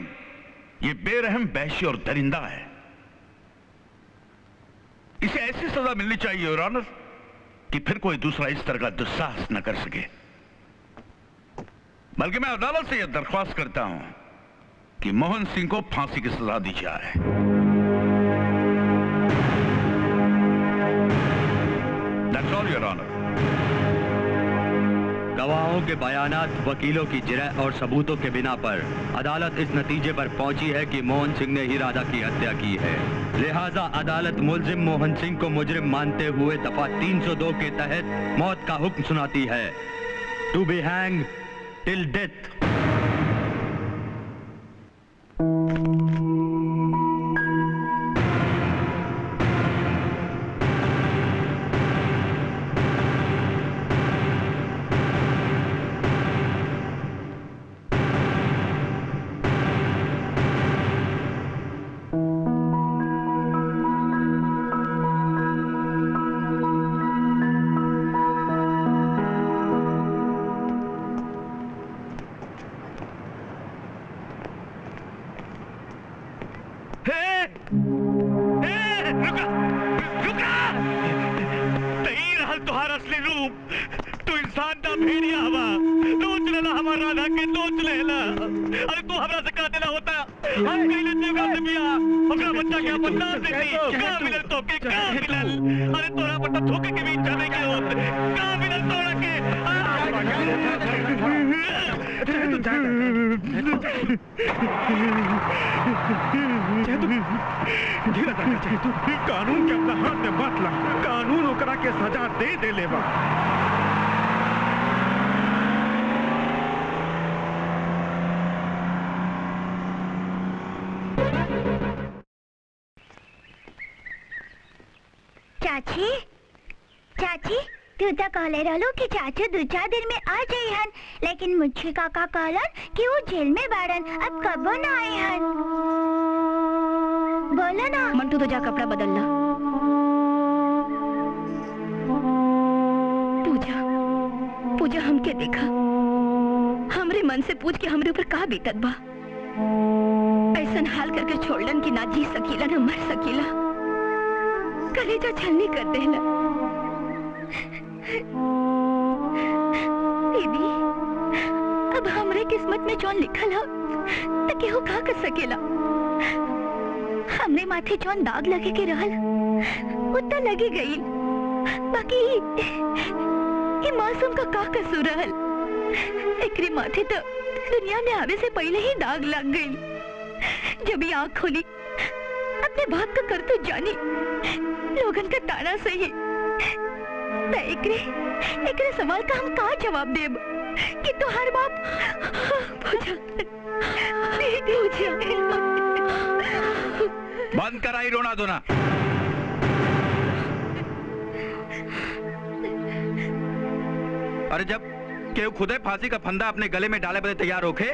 यह बेरहम, वहशी और दरिंदा है। इसे ऐसी सजा मिलनी चाहिए योर ऑनर कि फिर कोई दूसरा इस तरह का दुस्साहस न कर सके। बल्कि मैं अदालत से यह दरख्वास्त करता हूं कि मोहन सिंह को फांसी की सजा दी जाए। That's all, Your Honor. गवाहों के बयानात, वकीलों की जिरह और सबूतों के बिना पर अदालत इस नतीजे पर पहुंची है कि मोहन सिंह ने ही राधा की हत्या की है। लिहाजा अदालत मुलजिम मोहन सिंह को मुजरिम मानते हुए दफा 302 के तहत मौत का हुक्म सुनाती है। To be hang till death. कानून के अपना हाथ में मत ला, कानून ओकरा के सजा दे दे लेवा। चाची, चाची, तू तो कहले रहलो कि चाचू 2-4 दिन में आ जाई हन, लेकिन मुझे काका कहलन कि वो जेल में बाड़न, अब कबो ना आई हन। बोलो ना। मंटू, तो जा कपड़ा बदल ला। पूजा, पूजा हमके देखा, हमरे मन से पूछ के हमरे ऊपर का बीतत बा। ऐसन हाल करके छोड़लन कि ना जी सकीला ना मर सकीला, कलेजा छलनी कर देला। दीदी, अब हमरे किस्मत में जौन लिखल हो तो केहू का कर सकेला। हमरे माथे जौन दाग लगे के रहल वो तो लगी गई, बाकी ये मासूम का का कसूर रहल। एकरे माथे तो दुनिया में आवे से पहले ही दाग लग गई। जब ये आँख खोली अपने बाप का कर तो जानी, लोगन का ताना सही। तो एकरे सवाल का हम कहाँ जवाब देब कि तोहार बाप पूजा, बंद कराई रोना धोना। अरे जब केहू खुदे फांसी का फंदा अपने गले में डाले बदे तैयार होके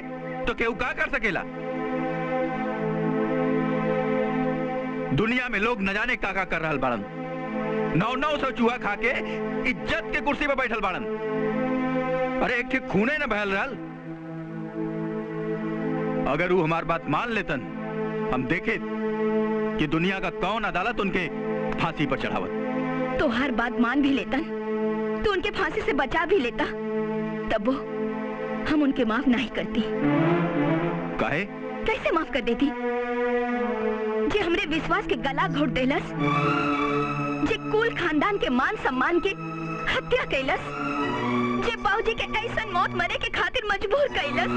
तो केहू का कर सकेला। दुनिया में लोग न जाने का कर रहल बाड़न। 900 चूहा खा के इज्जत के कुर्सी पे बैठल बाड़न। अरे एक ठीक खूने न बहल रहल। अगर वो हमार बात मान लेतन, हम देखे कि दुनिया का कौन अदालत उनके फांसी पर चढ़ावत। तो हर बात मान भी लेतन तो उनके फांसी से बचा भी लेता, तब वो हम उनके माफ नहीं करती। काहे? कैसे माफ कर देती? जे हमरे विश्वास के गला घोट देलस, जे कुल खानदान के मान सम्मान के हत्या कैलस, जे बाबूजी के ऐसन मौत मरे के खातिर मजबूर कैलस,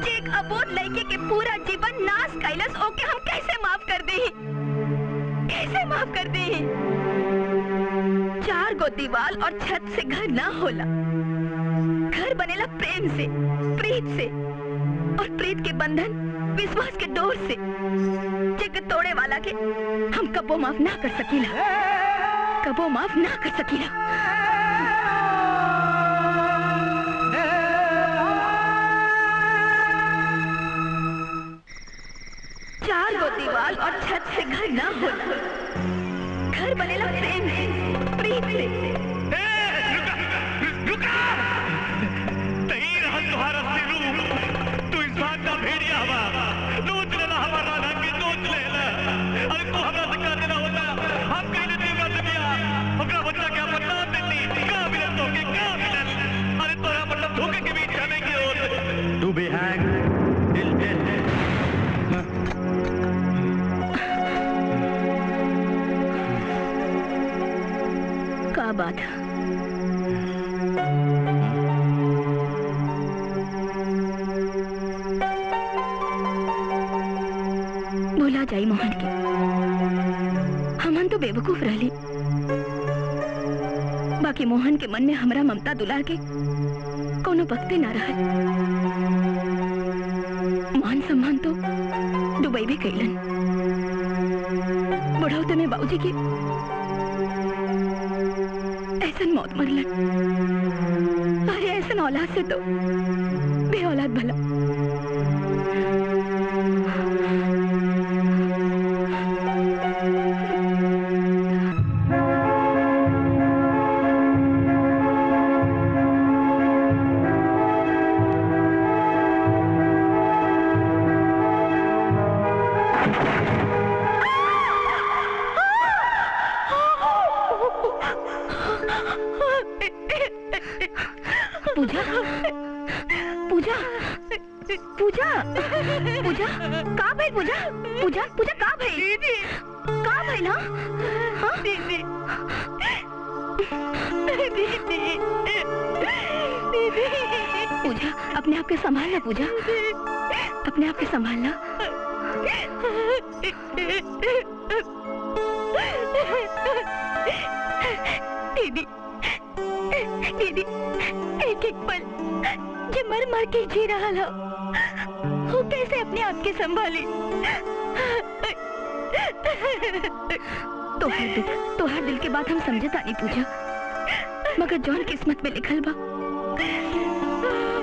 जे एक अबोध लड़के के पूरा जीवन नाश कैलस, ओके हम कैसे माफ कर दे? कैसे माफ कर दे? 4 गो दीवार और छत से घर ना होला, घर बनेला प्रेम से, प्रीत से, और प्रीत के बंधन विश्वास के डोर से। जे तोड़े वाला के हम कबो माफ ना कर सकीला, कबो माफ ना कर सकीला। चार गो दीवार और छत से घर ना होला, घर बनेला प्रेम से, प्रीत से। रुका तही रहल तुहार असली रूप। तू इंसान का भेड़िया हवा, नोच लेला हमार राधा के, नोच लेला। अरे तू हमरा से का देना होता, हम कहीं नहीं देवा दुनिया। ओकरा बच्चा के अपन नाम देती, का मिलल तोके, का मिलल? अरे तोरा मतलब धोखे के बीच जाने की होत। To be hang till death. का बात है? भुला जाई मोहन के, हमन तो बेवकूफ रहली, बाकी मोहन के मन में हमरा ममता दुलार के कोनो पक्ति ना रहल। मान सम्मान तो दुबई भी कैलन, बुढ़ौते में बाबूजी की ऐसन मौत मरलन। अरे ऐसन औलाद से तो बे औलाद भला। पूजा पूजा पूजा पूजा का भाई? पूजा पूजा पूजा का भाई? दीदी का भाई ना? हाँ दीदी दीदी दीदी। पूजा अपने आप के संभालना, पूजा अपने आप के संभालना। दीदी दीदी एक एक पल जो मर मर के जी रहा हो, वो कैसे अपने आप के संभाली? तोहार दिल के बात हम समझता नहीं पूजा, मगर जौन किस्मत में लिखल बा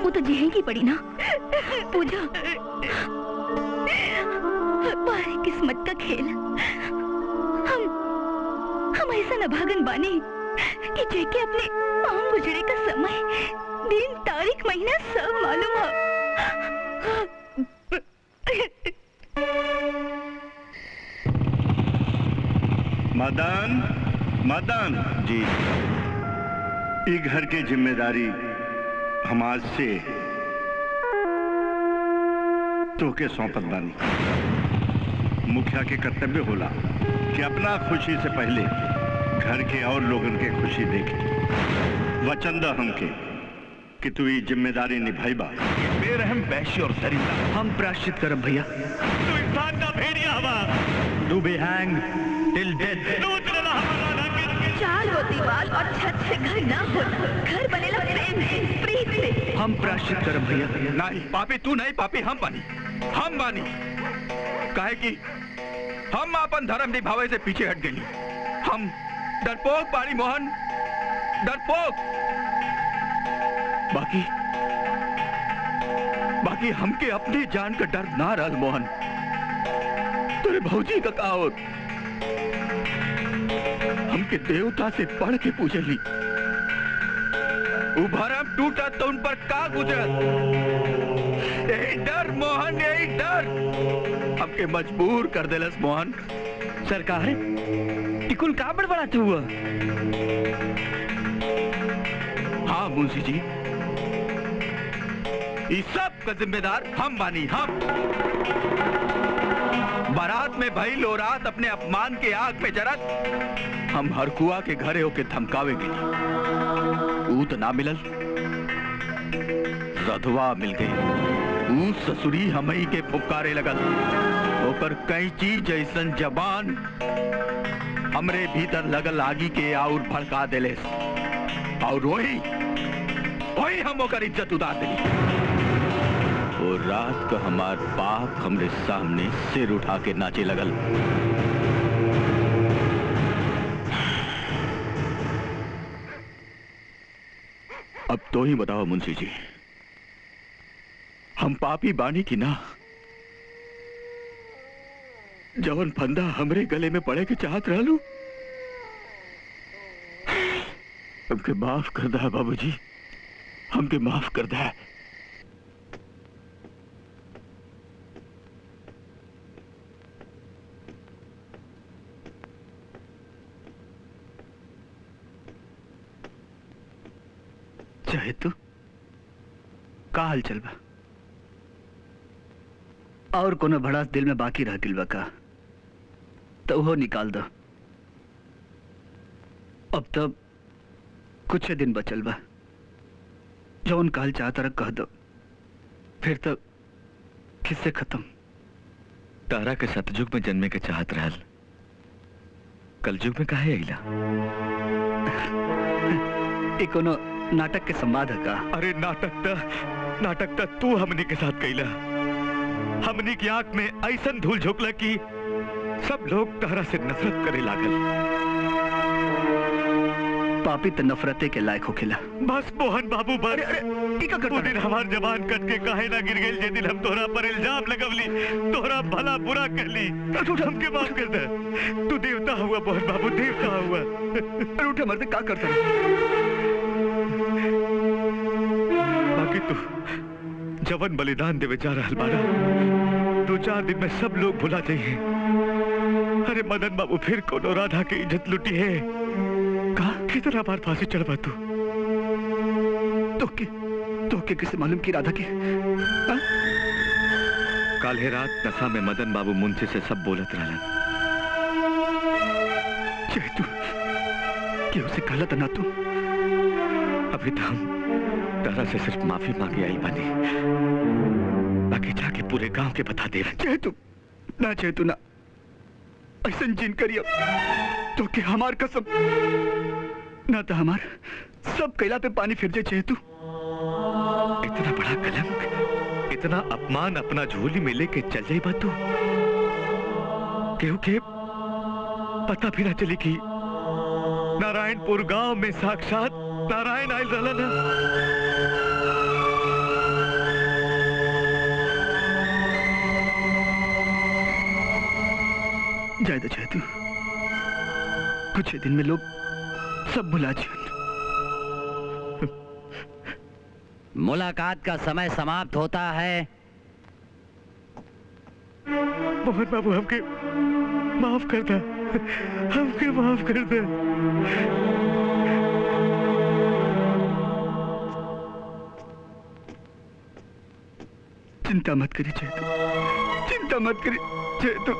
वो तो जिहे की पड़ी ना पूजा। हमारी किस्मत का खेल, हम ऐसा नभागन बानी कि जेके अपने पाँव गुजरे का समय, दिन, तारीख, महीना सब मालूम है। मदन, मदन जी, ई घर की जिम्मेदारी हम आज से तोके सौंपत बानी। मुखिया के कर्तव्य होला कि अपना खुशी से पहले घर के और लोगन के खुशी देखे। वचन द हमके कि तू ये जिम्मेदारी निभाईबा। बेरहम वैश्य और दरिंदा हम प्रायश्चित करब भैया। तू इंसान का भेड़िया हवा, to be hang till death. नोच लेला हमार राधा के। चार गो दीवार और छत से घर ना होला, घर बनेला प्रेम से, प्रीत से। हम प्रायश्चित करब भैया। नहीं पापी, तू नहीं पापी, हम बानी, हम बानी। काहे कि हम अपन धर्म निभावे से पीछे हट गई। हम डरपोक बाड़ी मोहन, डरपोक। बाकी हमके अपने जान का डर ना रहल मोहन। तेरे भौजी का कहावत हमके देवता से पढ़ के पूछली, उभरम टूटा तो उन पर का गुजरत। यही डर मोहन, यही डर हमके मजबूर कर देलस मोहन। सरकार टिकुल का बड़बड़ाते हुआ? हाँ मुंशी जी, इस सब का जिम्मेदार हम बानी, हम। बारात में भई लो रात अपने अपमान के आग में जरत हम हरकुआ के घरे होके धमकावे गई। ऊ तो ना मिलल, रधवा मिल गई। ऊ ससुरी हमई के फुफकारे लगल, ओकर कैंची जैसन जबान हमरे भीतर लगल आगी के और भड़का देले, और वही हम ओकर इज्जत उतार देली। और रात का हमार बाप हमरे सामने सिर उठा के नाचे लगल। अब तो ही बताओ मुंशी जी, हम पापी बानी की ना? जवन फंदा हमरे गले में पड़े के चाहत रहलू। हमके माफ कर दा बाबूजी, हमके माफ कर दा। चाहे तू का हाल चल बा और कोनो भड़ास दिल में बाकी रह गिल बा का तो वो निकाल दो। अब तब कुछ दिन बचल बा, जौन काल चाहता रह कह दो, फिर तब किससे खत्म। तारा के सतयुग में जन्मे के चाहत रहल, कलयुग में काहे अइला? एक कोनो नाटक के संवाद है का? अरे नाटक ता तू हमनी के साथ कैला। हमनी की आंख में ऐसन धूल झोंकला कि सब लोग तारा से नफरत करे लागल। पापी तो नफरते के लायक होखेला। बस मोहन बाबू बस। वो दिन हमार जबान कट के काहे ना गिर गई जे दिन हम तोहरा पर इल्जाम लगवली, तोहरा भला बुरा कहली। हमके माफ कर दे, तू देवता हुआ मोहन बाबू, देवता हुआ। अरे उठे मर्द, का करता बाकी तू जवन बलिदान देवे जा रहल बाड़ा, 2-4 दिन में सब लोग भुला जाइए। अरे मदन बाबू फिर कोनो राधा की इज्जत लुटी है। कहा कितना बार फांसी चढ़वा तू? तो किसे मालूम की राधा की? काल्हे रात नशा में मदन बाबू मुंशी से सब बोलत रहलन। तू क्यों से कहलत ना तू? अभी तो हम तारा से सिर्फ माफी मांगे आई बानी, बाकी जाके पूरे गांव के बता दे। चेतु ना ऐसा जिन करियो तो कि हमार कसम ना तो हमार सब कैला पे पानी फिर जाए। चेतु इतना बड़ा कलंक, इतना अपमान अपना झोली में लेके चल जाए बातू, क्योंकि पता भी ना चली कि नारायणपुर गांव में साक्षात नारायण आयल रहलन। जायदा चाहतू कुछ दिन में लोग सब भुला जाए। मुलाकात का समय समाप्त होता है। मोहन बाबू हमके माफ कर दे, हमके माफ कर दे। चिंता मत करी चेतु, चिंता मत करी चेतु।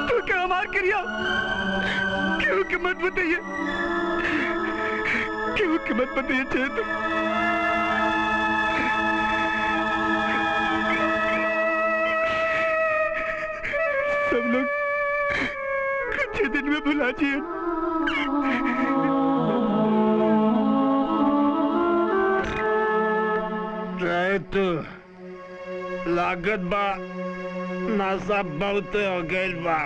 तो क्या हमार करिया? क्यों कि मत बताइए, क्यों कि मत बताइए चेतु। सब लोग कुछ दिन में भुला जिए। तो लागत बा नासा बहुत हो गइल बा।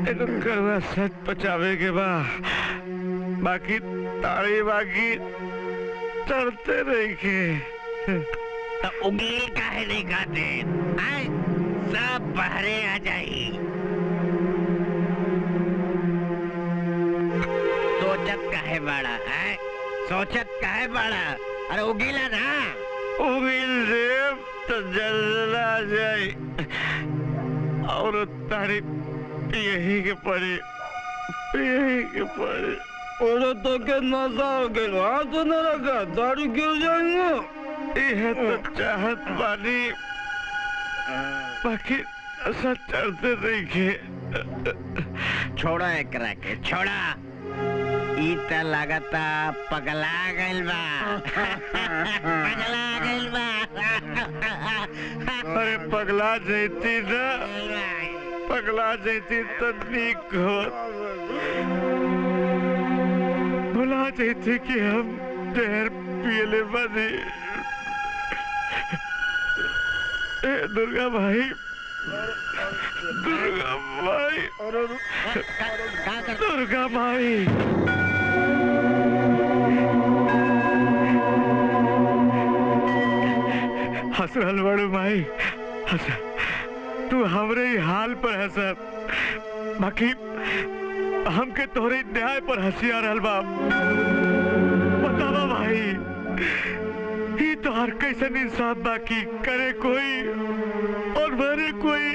एगो करवा सच पचावे के बा, बाकी ताड़ी बाकी चढ़ते रही के। तो उंगली काहे नहीं खाते? सब बहरे आ जाई। सोचत काहे बड़ा है? सोचत काहे बड़ा? अरे उगीला ना, उगील देव तो जलजला जाए और तारी यही के पड़ी, यही के पड़ी। और तो के नशा हो गया, हाथ न रखा दारू गिर जाएंगे। यह तो चाहत बानी, बाकी ऐसा चलते देखे। छोड़ा एकरा के, छोड़ा। इता लागता पगला गइल बा। पगला गइल बा। अरे पगला जैती ना, पगला जैती तो नीक हो। भुला जैती कि हम जहर पियले बनी। दुर्गा भाई, दुर्गा भाई, दुर्गा भाई। हंस रहल बड़ू माई, हंस। तू हमरे ही हाल पर हंस, बाकी हमके तोरे न्याय पर हंसिया रहल बाप। बतावा भाई, ये तो हर कैसन इंसाफ बाकी करे कोई और भरे कोई।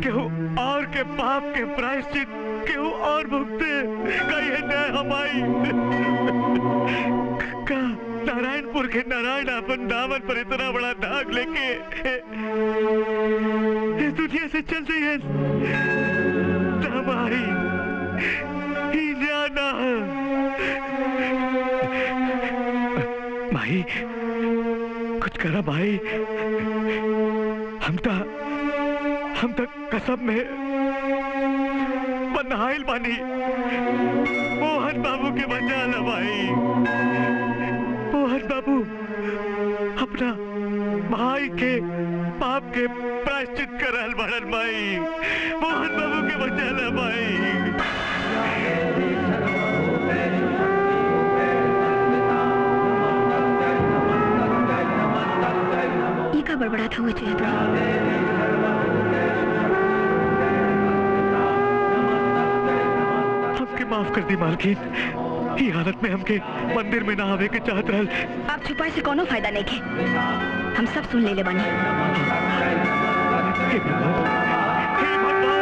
केहू और के पाप के प्रायश्चित केहू और भुगते कहीं न्याय हमारी का। नारायणपुर के नारायण अपन दामन पर इतना बड़ा दाग लेके इस दुनिया से चल रही है। हमारी ही जाना भाई, कुछ करा भाई। हम तो कसम में बंधाइल बानी। मोहन बाबू के बचा ला भाई। मोहन बाबू अपना भाई के पाप के प्रायश्चित करल बड़न भाई। मोहन बाबू के बचा ला भाई। ये का बड़बड़ा था वो चाहिए। हमके माफ कर दी मालकिन। ये हालत में हमके मंदिर में ना आवे के चाहत रहल। आप छुपाए से कोनो फायदा नहीं के, हम सब सुन ले बानी। हे भगवान, हे भगवान।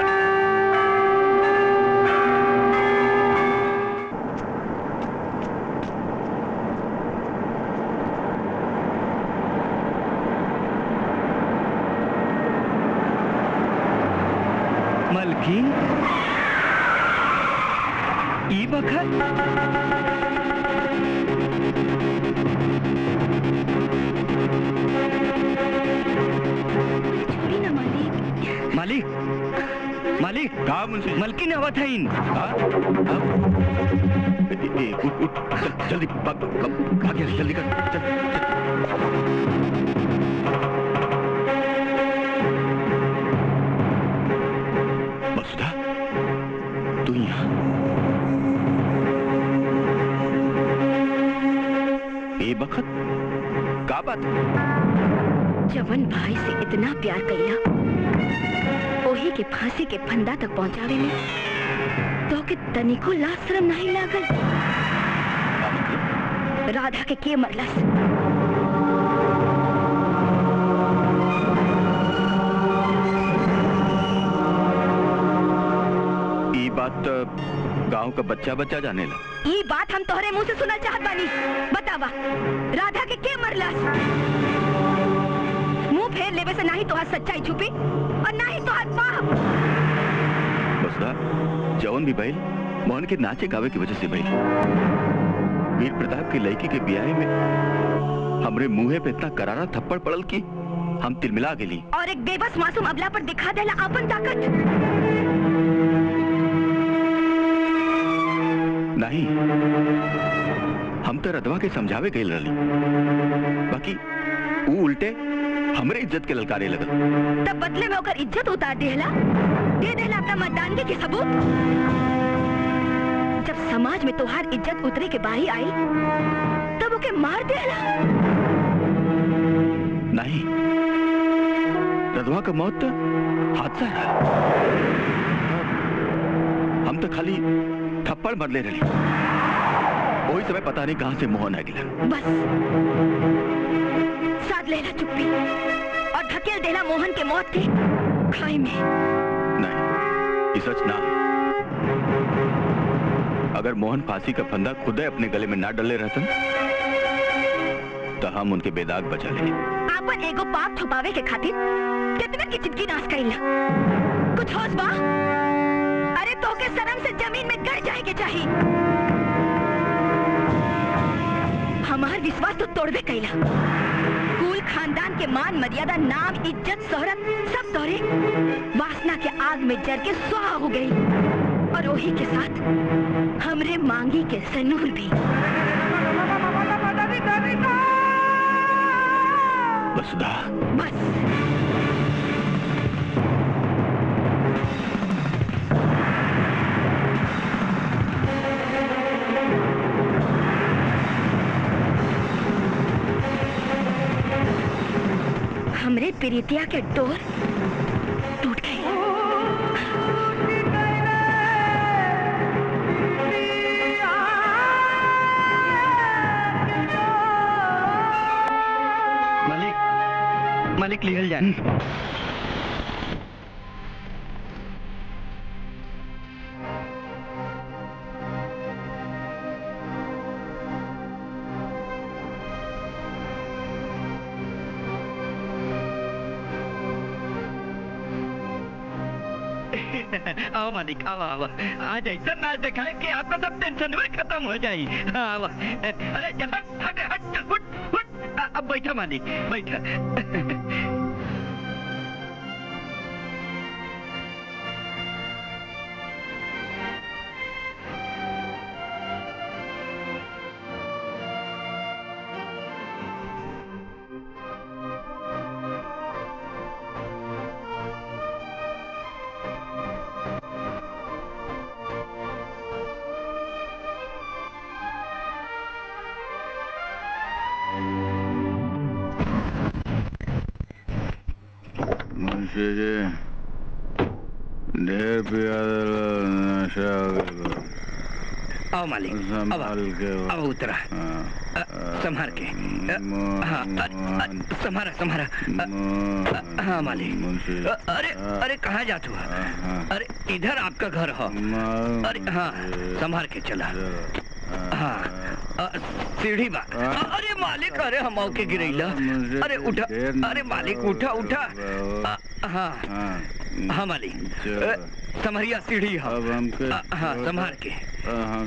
मलकिन, ई बखत छोड़ी ना मालिक। मालिक, मालिक, कहा मुंशी? मलकिन आवत है इन। उठ, जल्दी भाग जल्दी कर, चल। वसुधा, तू यहाँ? ये बखत का बात? जवन भाई से इतना प्यार कैला, ओही के फांसी के फंदा तक पहुंचावे में तो के तनिको लाज शर्म नहीं लागल। राधा के मरलस। ये बात गांव का बच्चा जाने ला। ये बात हम तोहरे मुंह से सुनना चाहत बानी। बतावा, राधा के मरलस? मुंह फेर लेवे से नहीं तोहार सच्चाई छुपी और ना ही तोहार पाप। बसदा, जौन भी भइल मोहन के नाचे गावे की वजह से भइल। वीर प्रताप की लड़की के ब्याह में हमरे मुंहे पे इतना करारा थप्पड़ पड़ल कि हम तिलमिला गेली। और एक बेबस मासूम अबला पर दिखा देला अपन ताकत। नहीं, हम तो रधवा के समझावे गए रही, बाकी वो उल्टे हमरे इज्जत के ललकारे लगल। तब बदले में ओकर इज्जत उतार देला, दे देला अपना मतदानगी के सबूत। जब समाज में तोहार इज्जत उतरे के बारी आई, तब ओके मार देला। नहीं, रधवा का मौत हादसा है। हम तो खाली थप्पड़ मरले रही। वही समय पता नहीं कहां से मोहन आ गिला। बस साध लेला चुप्पी और धकेल देला मोहन के मौत के खाई में। नहीं, ये सच ना। अगर मोहन फांसी का फंदा खुदे अपने गले में ना डले रहता तो हम उनके बेदाग बचा लेंगे। आपन एगो पाप छुपावे के खातिर कितना की जिंदगी नाश कइला। कुछ होश बा? अरे तो के शर्म से जमीन में गड़ जाए के चाहिए। हमार विश्वास तो तोड़बे कइला। कुल खानदान के मान मर्यादा, नाम, इज्जत, शोहरत सब तोरे वासना के आग में जल के स्वाहा हो गई। और वही के साथ हमरे मांगी के सनूर भी। वसुधा, बस प्रीतिया के डोर टूट गई। मालिक लिहल जाए। आओ मालिक, आओ आओ, आज ऐसा नाच दिखाए कि आपका सब टेंशन में खत्म हो जाए। आओ, अरे जरा हट हट उठ उठ, अब बैठा मालिक, बैठा। ढेर नशा आओ मालिक, अब उतरा, संभाल के, हाँ संभारा संभारा, हाँ मालिक। अरे अरे कहाँ जा तू? अरे इधर आपका घर हो। अरे हाँ संभाल के चला। हाँ सीढ़ी बा। अरे मालिक, अरे हम के गिरैला। अरे उठा, अरे मालिक उठा उठा। हाँ हाँ मालिक, समरिया सीढ़ी है। हाँ संभाल के,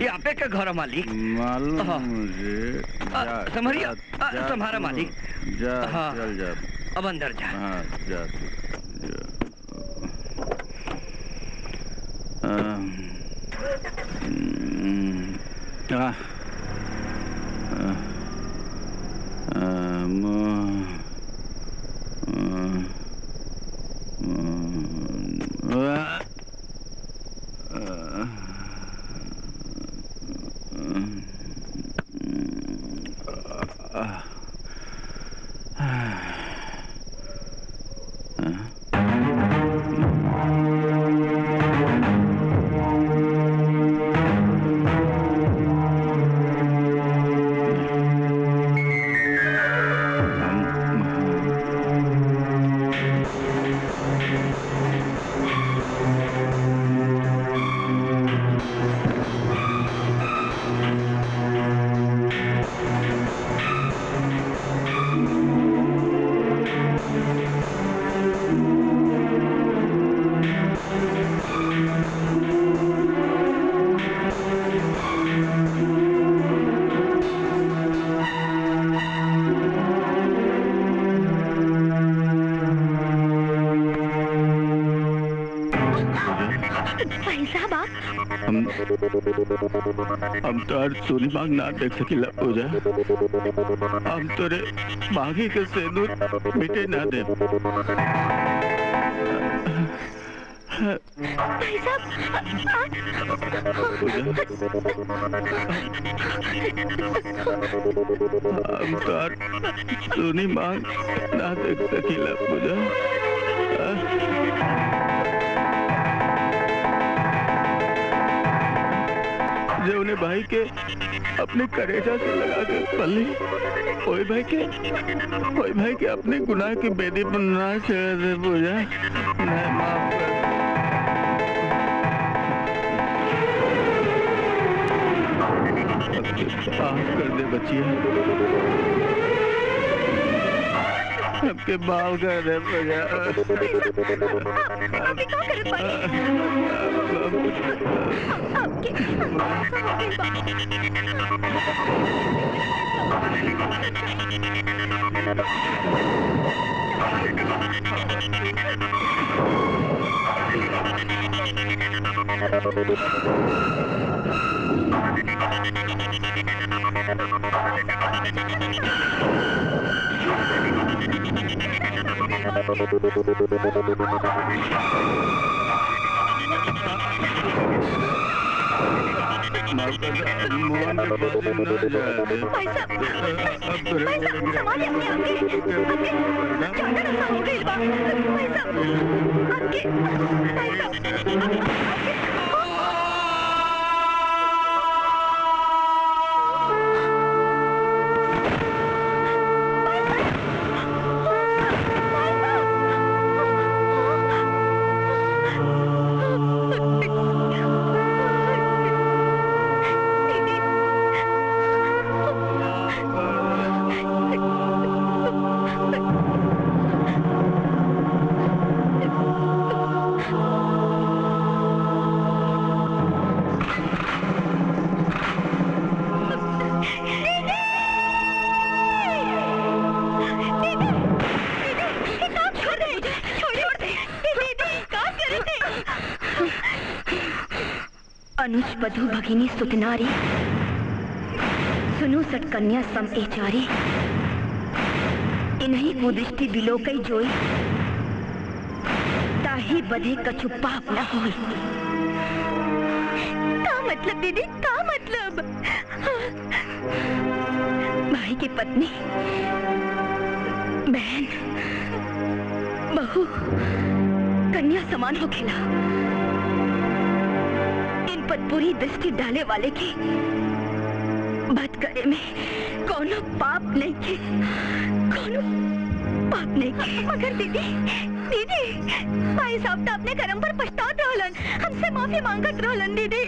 ये आपे का घर है मालिक। समरिया संभारा मालिक। हाँ अब अंदर जा। हाँ जा हम तो आज सोनी मांग ना देख सकिला पूजा। हम तोरे मांगी के सेनूर मिटे ना दे। भाई साहब, हम तो आज सोनी मांग ना देख सकिला पूजा। जो उन्हें भाई के अपने करेजा से लगा के पल्ली, कोई भाई के अपने गुनाह की बेदी पर ना चढ़ा दे पूजा। मैं माफ कर दे बच्चिया, सबके माफ कर दे पूजा। माफ कर दे, मोहन के फांसी न जाए दे। भाई साहब, अब तेरे भाई साहब, संभालिए अपने आप के। ज्यादा नशा हो गई बा। भाई साहब, आपके, भाई साहब, अनुज बधु भगिनी सुतनारी सुनु सट कन्या सम एचारी इन्हीं कुदृष्टि बिलोकई जोई ताही बधे कछु पाप न होई। का मतलब दीदी, का मतलब? भाई की पत्नी, बहन, बहू, कन्या समान हो खिला। इन पर बुरी दृष्टि डाले वाले की बात करे में कोनो पाप नहीं के, कोनो पाप नहीं के। मगर दीदी, दीदी, भाई साहब तो अपने कर्म पर पछतात रहलन, हमसे माफी मांगत रहलन दीदी।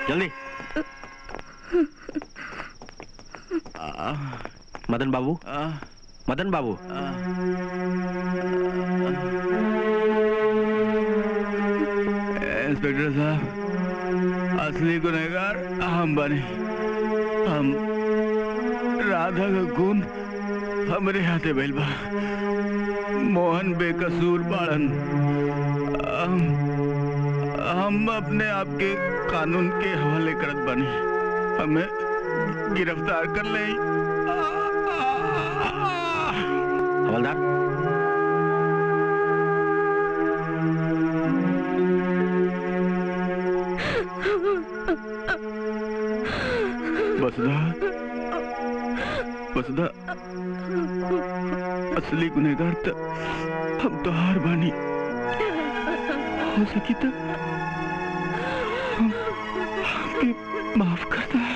जल्दी। मदन बाबू, मदन बाबू, इंस्पेक्टर साहब, असली गुनहगार हम बने। हम राधा का खून हमरे हाथे भइल बा। मोहन बेकसूर बाड़न। हम अपने आप के कानून के हवाले करत बनी। हमें गिरफ्तार कर ले। हवलदार, वसुधा, वसुधा, असली गुनहगार तो हम तो हार बानी। हो सकी तो हमके माफ करता।